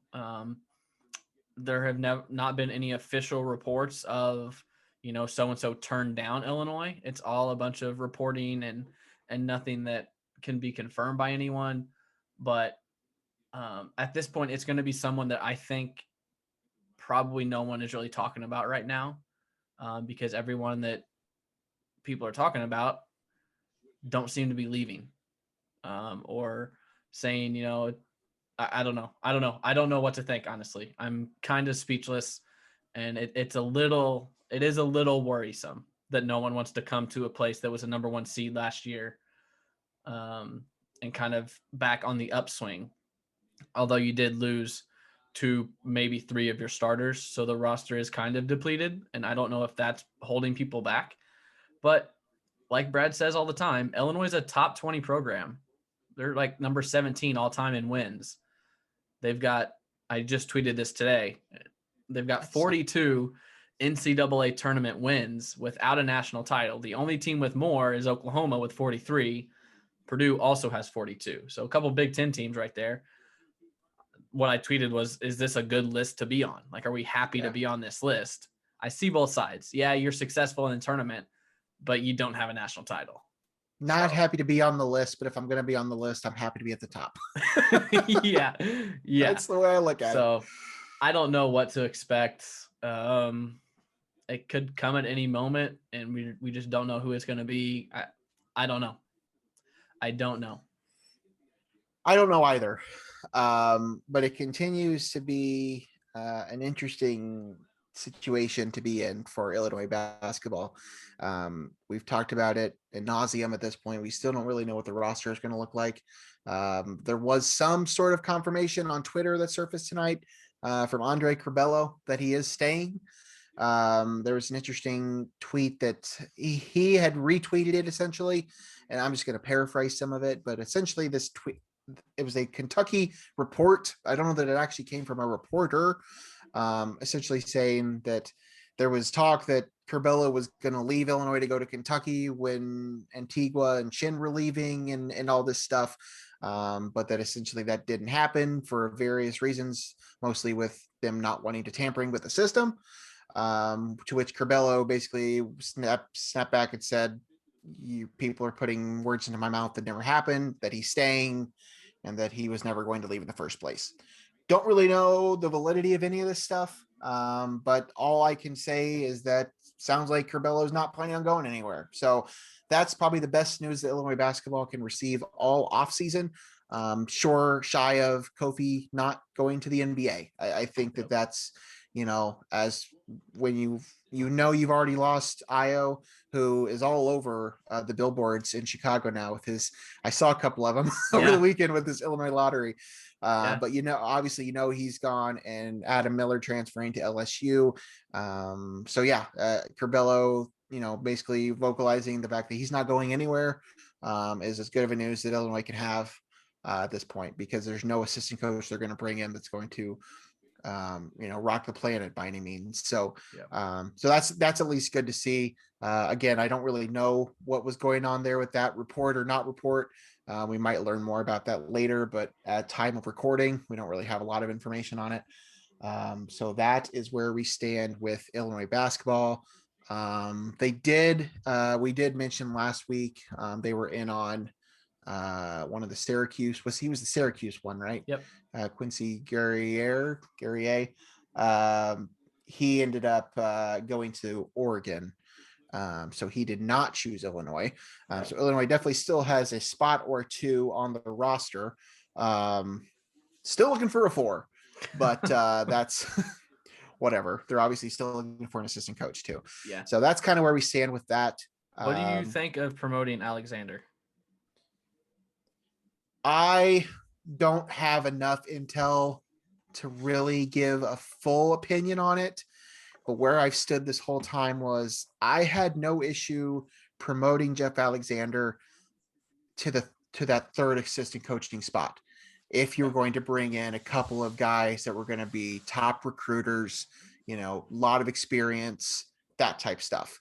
There have not been any official reports of, so-and-so turned down Illinois. It's all a bunch of reporting and nothing that can be confirmed by anyone. But at this point, it's going to be someone that I think probably no one is really talking about right now, because everyone that people are talking about don't seem to be leaving, or saying, I don't know. I don't know what to think, honestly. I'm kind of speechless, and it is a little worrisome that no one wants to come to a place that was a number one seed last year, and kind of back on the upswing. Although you did lose 2, maybe 3 of your starters. So the roster is kind of depleted. And I don't know if that's holding people back. But like Brad says all the time, Illinois is a top 20 program. They're like number 17 all time in wins. They've got, I just tweeted this today, they've got 42 NCAA tournament wins without a national title. The only team with more is Oklahoma with 43. Purdue also has 42. So a couple Big Ten teams right there. What I tweeted was, is this a good list to be on? Like, are we happy to be on this list? I see both sides. Yeah, you're successful in the tournament, but you don't have a national title. Not happy to be on the list, but if I'm going to be on the list, I'm happy to be at the top. Yeah. That's the way I look at it. So I don't know what to expect. It could come at any moment, and we just don't know who it's going to be. I don't know. I don't know. I don't know either. But it continues to be an interesting situation to be in for Illinois basketball. We've talked about it ad nauseum at this point. We still don't really know what the roster is going to look like. There was some sort of confirmation on Twitter that surfaced tonight from Andre Curbelo that he is staying. There was an interesting tweet that he had retweeted it essentially, and I'm just going to paraphrase some of it, but essentially this tweet, it was a Kentucky report. I don't know that it actually came from a reporter, essentially saying that there was talk that Curbelo was going to leave Illinois to go to Kentucky when Antigua and Chin were leaving and all this stuff. But that essentially that didn't happen for various reasons, mostly with them not wanting to tampering with the system. To which Curbelo basically snapped back and said, you people are putting words into my mouth that never happened, that he's staying, and that he was never going to leave in the first place. Don't really know the validity of any of this stuff. But all I can say is that sounds like Curbelo's not planning on going anywhere. So that's probably the best news that Illinois basketball can receive all offseason. Sure, shy of Kofi not going to the NBA. I think that that's, as when you've already lost Io, who is all over the billboards in Chicago now with his, I saw a couple of them over the weekend with this Illinois lottery. But obviously, he's gone, and Adam Miller transferring to LSU. Curbelo, basically vocalizing the fact that he's not going anywhere is as good of a news that Illinois can have at this point, because there's no assistant coach they're going to bring in that's going to rock the planet by any means. So that's at least good to see. Again, I don't really know what was going on there with that report or not report. We might learn more about that later, but at time of recording, we don't really have a lot of information on it. So that is where we stand with Illinois basketball. We did mention last week, they were in on one of the Syracuse, he was the Syracuse one, right? Yep. Quincy Guerrier. He ended up going to Oregon. So he did not choose Illinois. So Illinois definitely still has a spot or two on the roster. Still looking for a 4, but that's whatever. They're obviously still looking for an assistant coach too. Yeah. So that's kind of where we stand with that. What do you think of promoting Alexander? I don't have enough intel to really give a full opinion on it, but where I've stood this whole time was I had no issue promoting Jeff Alexander to that third assistant coaching spot. If you're going to bring in a couple of guys that were going to be top recruiters, a lot of experience, that type stuff,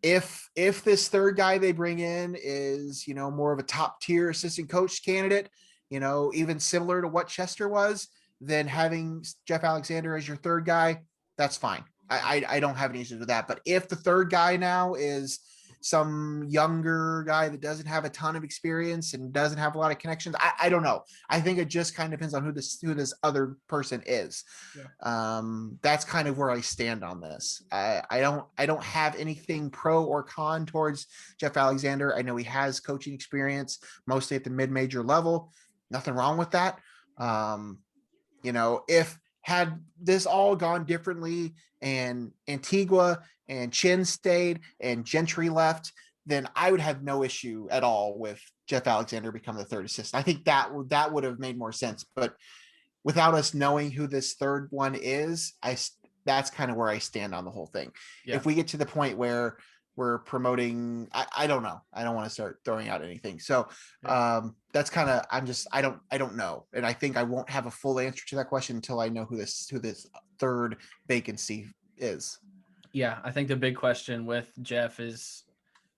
if this third guy they bring in is, more of a top tier assistant coach candidate, even similar to what Chester was, then having Jeff Alexander as your third guy, that's fine. I don't have any issues with that. But if the third guy now is some younger guy that doesn't have a ton of experience and doesn't have a lot of connections, I don't know. I think it just kind of depends on who this other person is. That's kind of where I stand on this. I don't have anything pro or con towards Jeff Alexander. I know he has coaching experience, mostly at the mid-major level. Nothing wrong with that. If had this all gone differently and Antigua and Chin stayed and Gentry left, then I would have no issue at all with Jeff Alexander becoming the third assistant. I think that would have made more sense. But without us knowing who this third one is, that's kind of where I stand on the whole thing. Yeah. If we get to the point where we're promoting, I don't know. I don't want to start throwing out anything. So that's kind of, I don't know. And I think I won't have a full answer to that question until I know who this third vacancy is. Yeah. I think the big question with Jeff is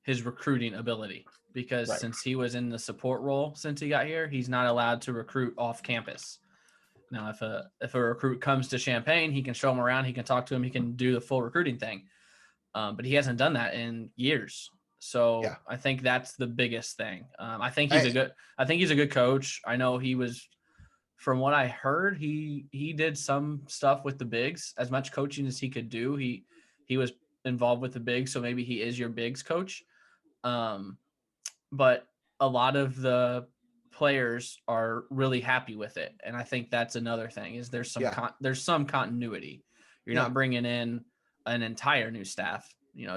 his recruiting ability, because since he was in the support role, since he got here, he's not allowed to recruit off campus. Now, if a recruit comes to Champaign, he can show him around, he can talk to him, he can do the full recruiting thing. But he hasn't done that in years. So I think that's the biggest thing. I think he's a good coach. I know he was, from what I heard, he did some stuff with the bigs, as much coaching as he could do. He was involved with the bigs, so maybe he is your bigs coach. But a lot of the players are really happy with it. And I think that's another thing, is there's some continuity. You're not bringing in an entire new staff.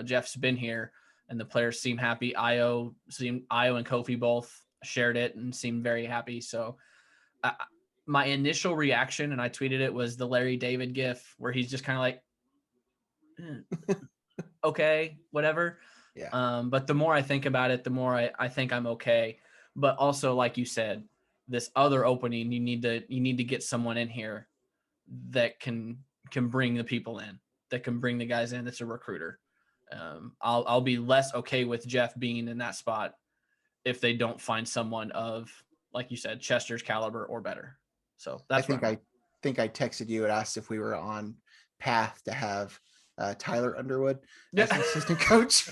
Jeff's been here and the players seem happy. Io and Kofi both shared it and seemed very happy. So my initial reaction, and I tweeted it, was the Larry David gif where he's just kind of like, okay, whatever. Yeah. But the more I think about it, the more I think I'm okay. But also, like you said, this other opening, you need to get someone in here that can bring the people in, that can bring the guys in. That's a recruiter. I'll be less okay with Jeff being in that spot if they don't find someone of, like you said, Chester's caliber or better. So that's I think I texted you and asked if we were on path to have Tyler Underwood as an assistant coach.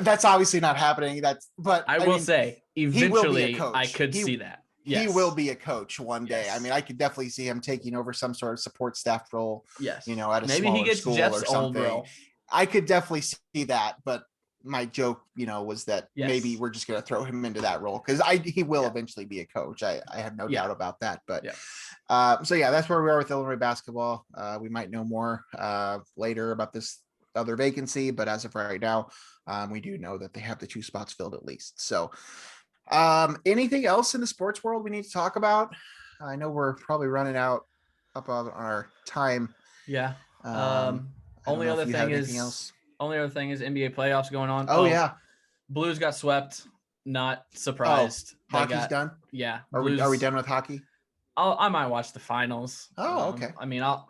That's obviously not happening. But I will say, eventually, I could see that. Yes. He will be a coach one day. Yes. I mean, I could definitely see him taking over some sort of support staff role. Yes. You know, at a maybe smaller he gets school Jeff's or something. old role. I could definitely see that, but my joke, was that Yes. maybe we're just going to throw him into that role because he will eventually be a coach. I have no doubt about that. But so that's where we are with Illinois basketball. We might know more later about this other vacancy, but as of right now, we do know that they have the 2 spots filled at least. So anything else in the sports world we need to talk about? I know we're probably running up on our time. Yeah. Only other thing is NBA playoffs going on. Oh yeah. Blues got swept. Not surprised. Hockey's done. Yeah. Are we done with hockey? I might watch the finals. Oh, okay. I mean, I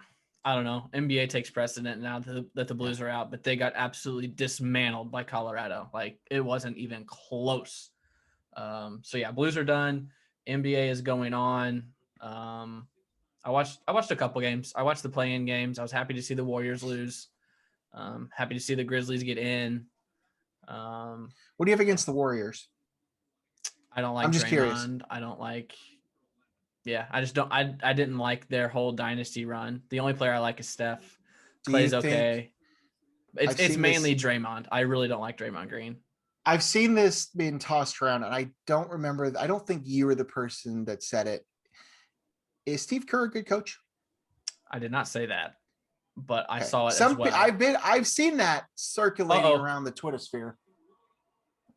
don't know. NBA takes precedent now that the Blues are out, but they got absolutely dismantled by Colorado. Like, it wasn't even close. So yeah, Blues are done. NBA is going on. I watched a couple games. I watched the play-in games. I was happy to see the Warriors lose. Happy to see the Grizzlies get in. What do you have against the Warriors? I don't like. I'm just Draymond. curious. I don't like. Yeah, I just don't. I didn't like their whole dynasty run. The only player I like is Steph. Clay's okay. It's mainly Draymond. I really don't like Draymond Green. I've seen this being tossed around, and I don't remember. I don't think you were the person that said it. Is Steve Kerr a good coach? I did not say that, but I saw it as well. I've seen that circulating around the Twitter sphere.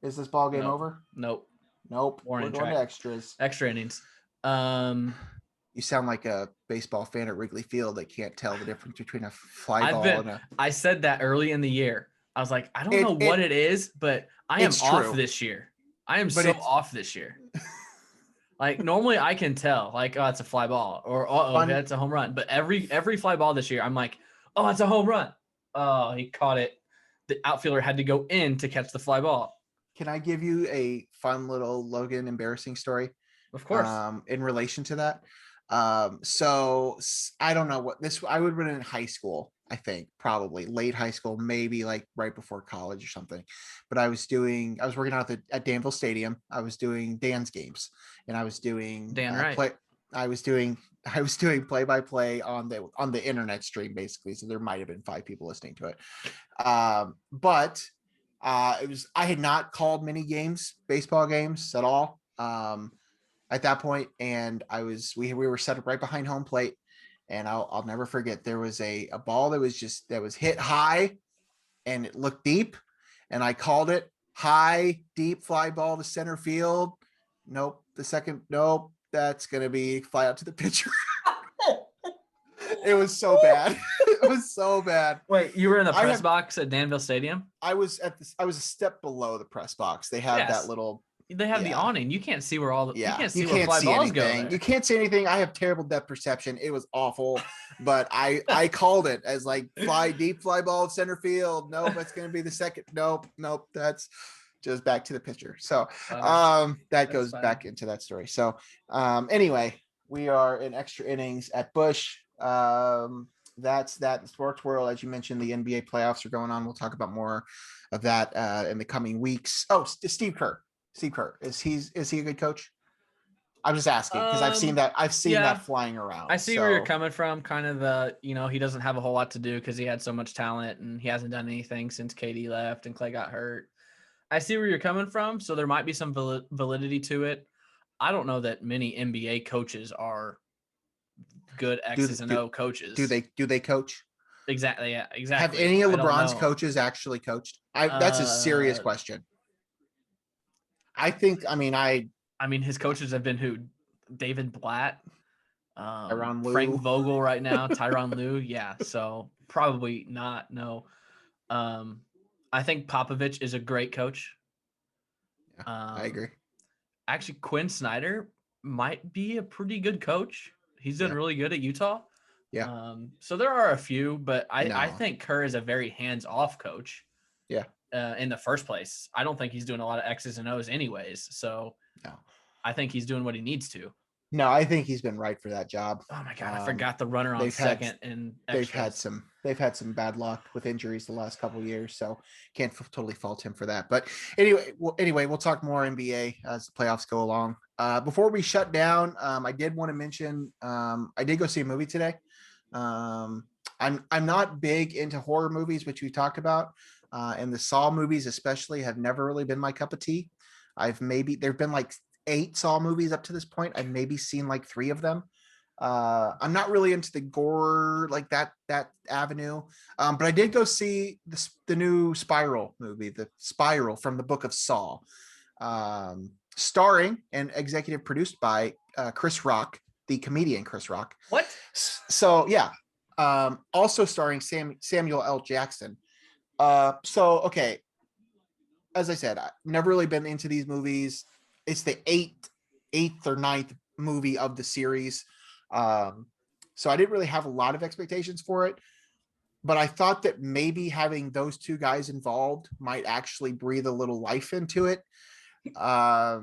Is this ball game over? Nope. We're going to extras. Extra innings. You sound like a baseball fan at Wrigley Field that can't tell the difference between a fly ball and a. I said that early in the year. I was like, I don't know what it is, but I am off this year. I am so off this year. Like, normally I can tell, like, oh, it's a fly ball, or that's a home run. But every fly ball this year, I'm like, oh, it's a home run. Oh, he caught it. The outfielder had to go in to catch the fly ball. Can I give you a fun little Logan embarrassing story? Of course. In relation to that. So I don't know what this, I would have been in high school, I think, probably late high school, maybe like right before college or something. But I was working out at Danville Stadium. I was doing Dan's games, and I was doing I was doing play-by-play on the internet stream, basically. So there might've been 5 people listening to it. But I had not called many baseball games at all. At that point, and we were set up right behind home plate, and I'll never forget, there was a ball that was hit high, and it looked deep, and I called it high, deep fly ball to center field. Nope. That's gonna be fly out to the pitcher. It was so bad. It was so bad. Wait, you were in the press box at Danville Stadium? I was a step below the press box. They have that little. They have the awning. You can't see where you can't see where fly balls go there. You can't see anything. I have terrible depth perception. It was awful, but I called it as like deep fly ball center field. Nope, that's going to be the second. Nope. That's just back to the pitcher. So that goes back into that story. So anyway, we are in extra innings at Busch. That's that. In the sports world, as you mentioned, the NBA playoffs are going on. We'll talk about more of that in the coming weeks. Oh, Steve Kerr. Is he a good coach? I'm just asking because I've seen that flying around. I see where you're coming from. Kind of he doesn't have a whole lot to do because he had so much talent and he hasn't done anything since KD left and Clay got hurt. I see where you're coming from, so there might be some validity to it. I don't know that many NBA coaches are good X's and O coaches. Do they coach? Exactly. Yeah. Exactly. Have any of LeBron's coaches actually coached? That's a serious question. I think. I mean, his coaches have been who? David Blatt, Frank Vogel right now, Tyronn Lue. Yeah, so probably not. No, I think Popovich is a great coach. Yeah, I agree. actually Quinn Snyder might be a pretty good coach. He's done really good at Utah. Yeah. So there are a few, but I No. think Kerr is a very hands-off coach. Yeah. In the first place, I don't think he's doing a lot of X's and O's anyways. So No. I think he's doing what he needs to. No, I think he's been right for that job. Oh my God, I forgot the runner on second and extras. They've had some bad luck with injuries the last couple of years, so can't totally fault him for that. But anyway, we'll talk more NBA as the playoffs go along. Before we shut down, I did want to mention I did go see a movie today. I'm not big into horror movies, which we talked about, and the Saw movies especially have never really been my cup of tea. There've been like 8 Saw movies up to this point. I've maybe seen like 3 of them. I'm not really into the gore like that avenue. But I did go see the new Spiral movie, the Spiral from the Book of Saw, starring and executive produced by Chris Rock, the comedian Chris Rock. What? So yeah. Also starring Samuel L. Jackson. Okay. As I said, I've never really been into these movies. It's the eighth or ninth movie of the series. So I didn't really have a lot of expectations for it, but I thought that maybe having those 2 guys involved might actually breathe a little life into it. I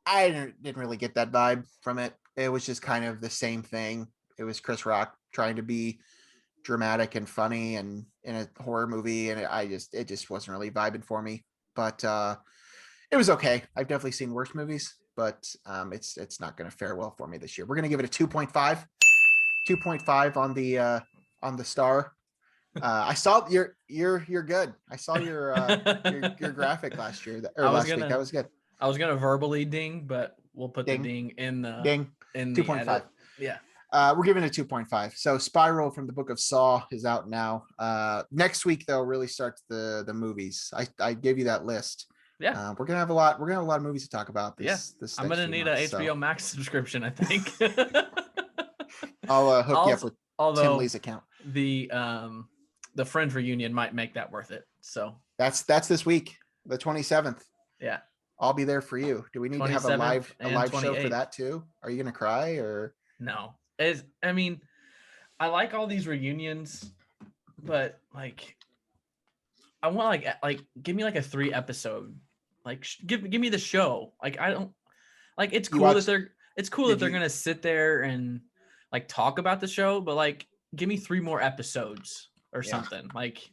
didn't really get that vibe from it. It was just kind of the same thing. It was Chris Rock trying to be dramatic and funny and in a horror movie, and it just wasn't really vibing for me. But it was okay. I've definitely seen worse movies, but it's not going to fare well for me this year. We're going to give it a 2.5 on the star. I saw you're good. I saw your graphic last year last week. That was good. I was gonna verbally ding, but we'll put Ding. the ding in the ding in 2.5. Yeah. We're giving it a 2.5. So Spiral from the Book of Saw is out now. Next week though really starts the movies. I gave you that list. Yeah. We're gonna have a lot of movies to talk about this. I'm gonna need a HBO Max subscription, I think. I'll hook you up with Tim Lee's account. The Friends reunion might make that worth it. So that's this week, the 27th. Yeah. I'll be there for you. Do we need to have a live show for that too? Are you gonna cry or no? I like all these reunions, but like I want like give me like a 3 episode. Like give me the show. Like I don't like it's cool that they're gonna sit there and like talk about the show, but like give me 3 more episodes or something. Like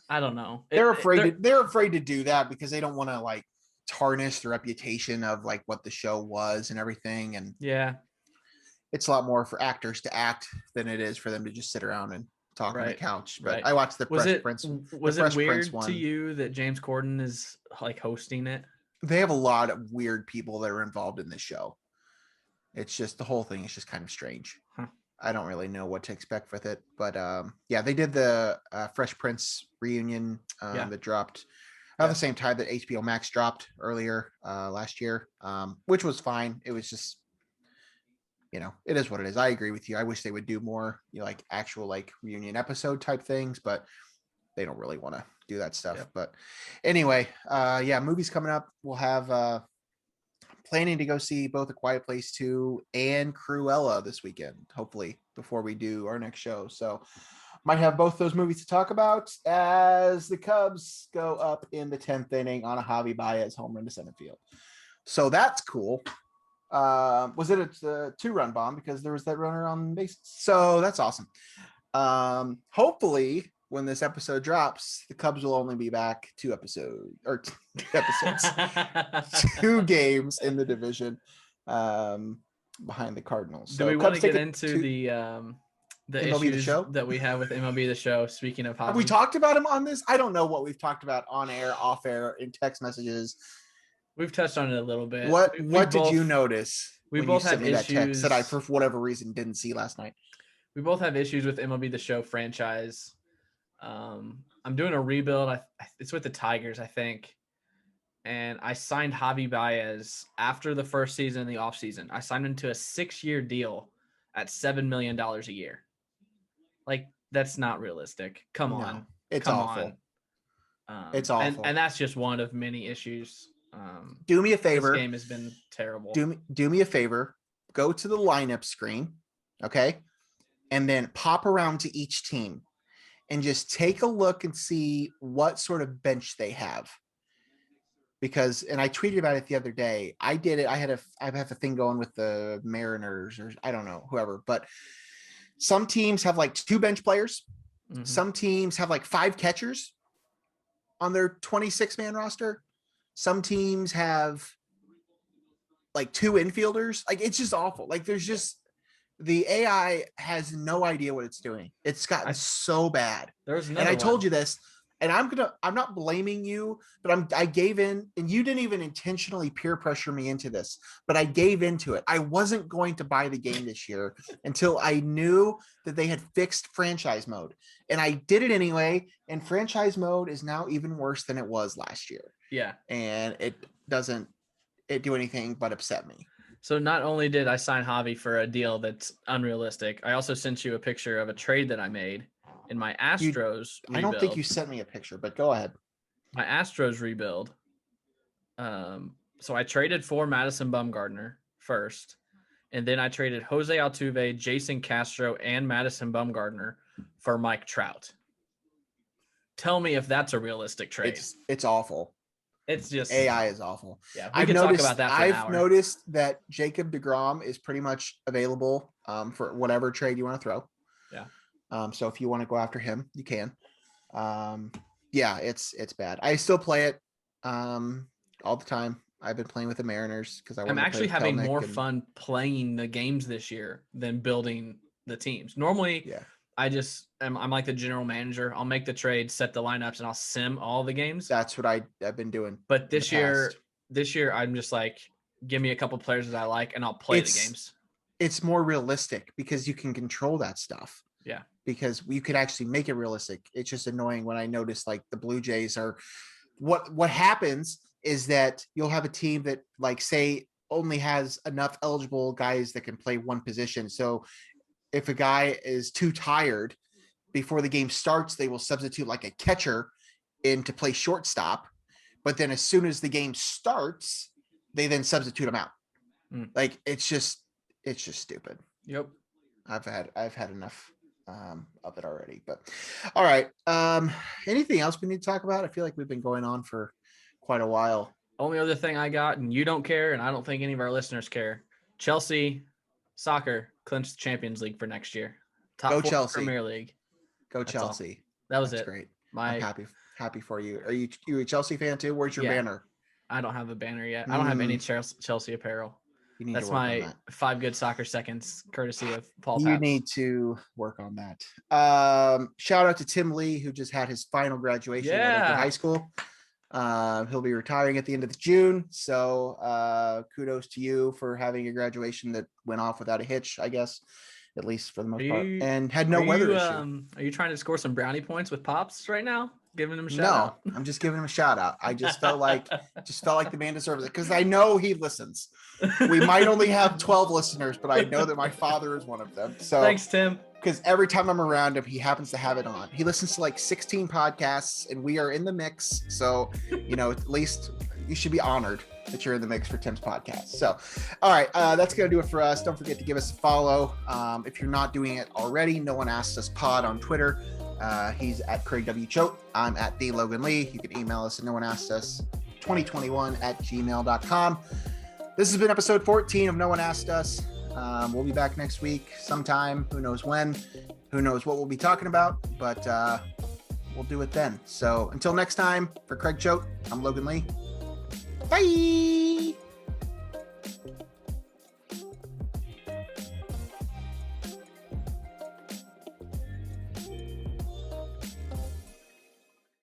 I don't know. They're afraid to do that because they don't want to like tarnish the reputation of like what the show was and everything. And yeah, it's a lot more for actors to act than it is for them to just sit around and talk on the couch. But I watched the Fresh Prince. Was it weird to you that James Corden is like hosting it? They have a lot of weird people that are involved in this show. It's just the whole thing is just kind of strange. Huh. I don't really know what to expect with it, but they did the Fresh Prince reunion that dropped at the same time that HBO Max dropped earlier last year, which was fine. It was just, it is what it is. I agree with you. I wish they would do more, like actual like reunion episode type things, but they don't really want to do that stuff. Yeah. But anyway, movies coming up. We'll have planning to go see both A Quiet Place 2 and Cruella this weekend, hopefully before we do our next show. So might have both those movies to talk about as the Cubs go up in the 10th inning on a Javi Baez home run to center field. So that's cool. Was it a 2-run bomb because there was that runner on base? So that's awesome. Hopefully when this episode drops, the Cubs will only be back 2 episodes, 2 games in the division behind the Cardinals. So do we want to get into the MLB issues that we have with MLB The Show? Speaking of Javi, have we talked about him on this? I don't know what we've talked about on air, off air, in text messages. We've touched on it a little bit. What did you notice? We both have issues that text that I, for whatever reason, didn't see last night. We both have issues with MLB The Show franchise. I'm doing a rebuild. It's with the Tigers, I think. And I signed Javi Baez after the first season in the offseason. I signed him to a 6-year deal at $7 million a year. Like, that's not realistic. Come on. It's awful. It's awful. And that's just one of many issues Do me a favor. This game has been terrible. Do me a favor. Go to the lineup screen, okay? And then pop around to each team and just take a look and see what sort of bench they have. Because, and I tweeted about it the other day. I did it. I have a thing going with the Mariners, or I don't know, whoever, but some teams have like 2 bench players. Mm-hmm. Some teams have like 5 catchers on their 26-man roster. Some teams have like 2 infielders. Like, it's just awful. Like, there's just, the AI has no idea what it's doing. It's gotten so bad. And I told you this, and I'm not blaming you, but I gave in, and you didn't even intentionally peer pressure me into this, but I gave into it. I wasn't going to buy the game this year until I knew that they had fixed franchise mode, and I did it anyway. And franchise mode is now even worse than it was last year. Yeah. And it doesn't do anything but upset me. So not only did I sign Javi for a deal that's unrealistic, I also sent you a picture of a trade that I made in my Astros rebuild. I don't think you sent me a picture, but go ahead. My Astros rebuild. So I traded for Madison Bumgarner first, and then I traded Jose Altuve, Jason Castro, and Madison Bumgarner for Mike Trout. Tell me if that's a realistic trade. It's awful. It's just AI is awful. Yeah, we can talk about that for an hour. I've noticed that Jacob deGrom is pretty much available for whatever trade you want to throw. Yeah. So if you want to go after him, you can. Yeah, it's bad. I still play it all the time. I've been playing with the Mariners because I'm actually having more fun playing the games this year than building the teams. Normally, yeah. I'm like the general manager. I'll make the trade, set the lineups, and I'll sim all the games. That's what I've been doing. But this year I'm just like, give me a couple players that I like, and I'll play the games. It's more realistic because you can control that stuff. Yeah. Because you could actually make it realistic. It's just annoying when I notice like the Blue Jays are what happens is that you'll have a team that like say only has enough eligible guys that can play one position. So if a guy is too tired before the game starts, they will substitute like a catcher in to play shortstop. But then as soon as the game starts, they then substitute him out. Like it's just stupid. Yep. I've had enough of it already, but all right. Anything else we need to talk about? I feel like we've been going on for quite a while. Only other thing I got, and you don't care, and I don't think any of our listeners care. Chelsea soccer clinched the Champions League for next year. Top Go 4 Chelsea. Premier League. Go That's Chelsea. That was That's it. Great. I'm happy for you. Are you a Chelsea fan too? Where's your banner? I don't have a banner yet. I don't have any Chelsea apparel. That's my 5 good soccer seconds, courtesy of Paul Paps. You need to work on that. Shout out to Tim Lee, who just had his final graduation at high school. He'll be retiring at the end of June. So kudos to you for having a graduation that went off without a hitch, I guess, at least for the most part, and had no weather issue. Are you trying to score some brownie points with Pops right now? Giving him a shout out? No, I'm just giving him a shout out. I just felt like the man deserves it because I know he listens. We might only have 12 listeners, but I know that my father is one of them. So thanks, Tim. Because every time I'm around him, he happens to have it on. He listens to like 16 podcasts, and we are in the mix. So, at least you should be honored that you're in the mix for Tim's podcast. So, all right, that's going to do it for us. Don't forget to give us a follow. If you're not doing it already, No One Asked Us Pod on Twitter. He's at Craig W. Choate. I'm at the Logan Lee. You can email us at nooneaskedus2021@gmail.com. This has been episode 14 of No One Asked Us. We'll be back next week sometime. Who knows when? Who knows what we'll be talking about? But we'll do it then. So until next time, for Craig Choate, I'm Logan Lee. Bye.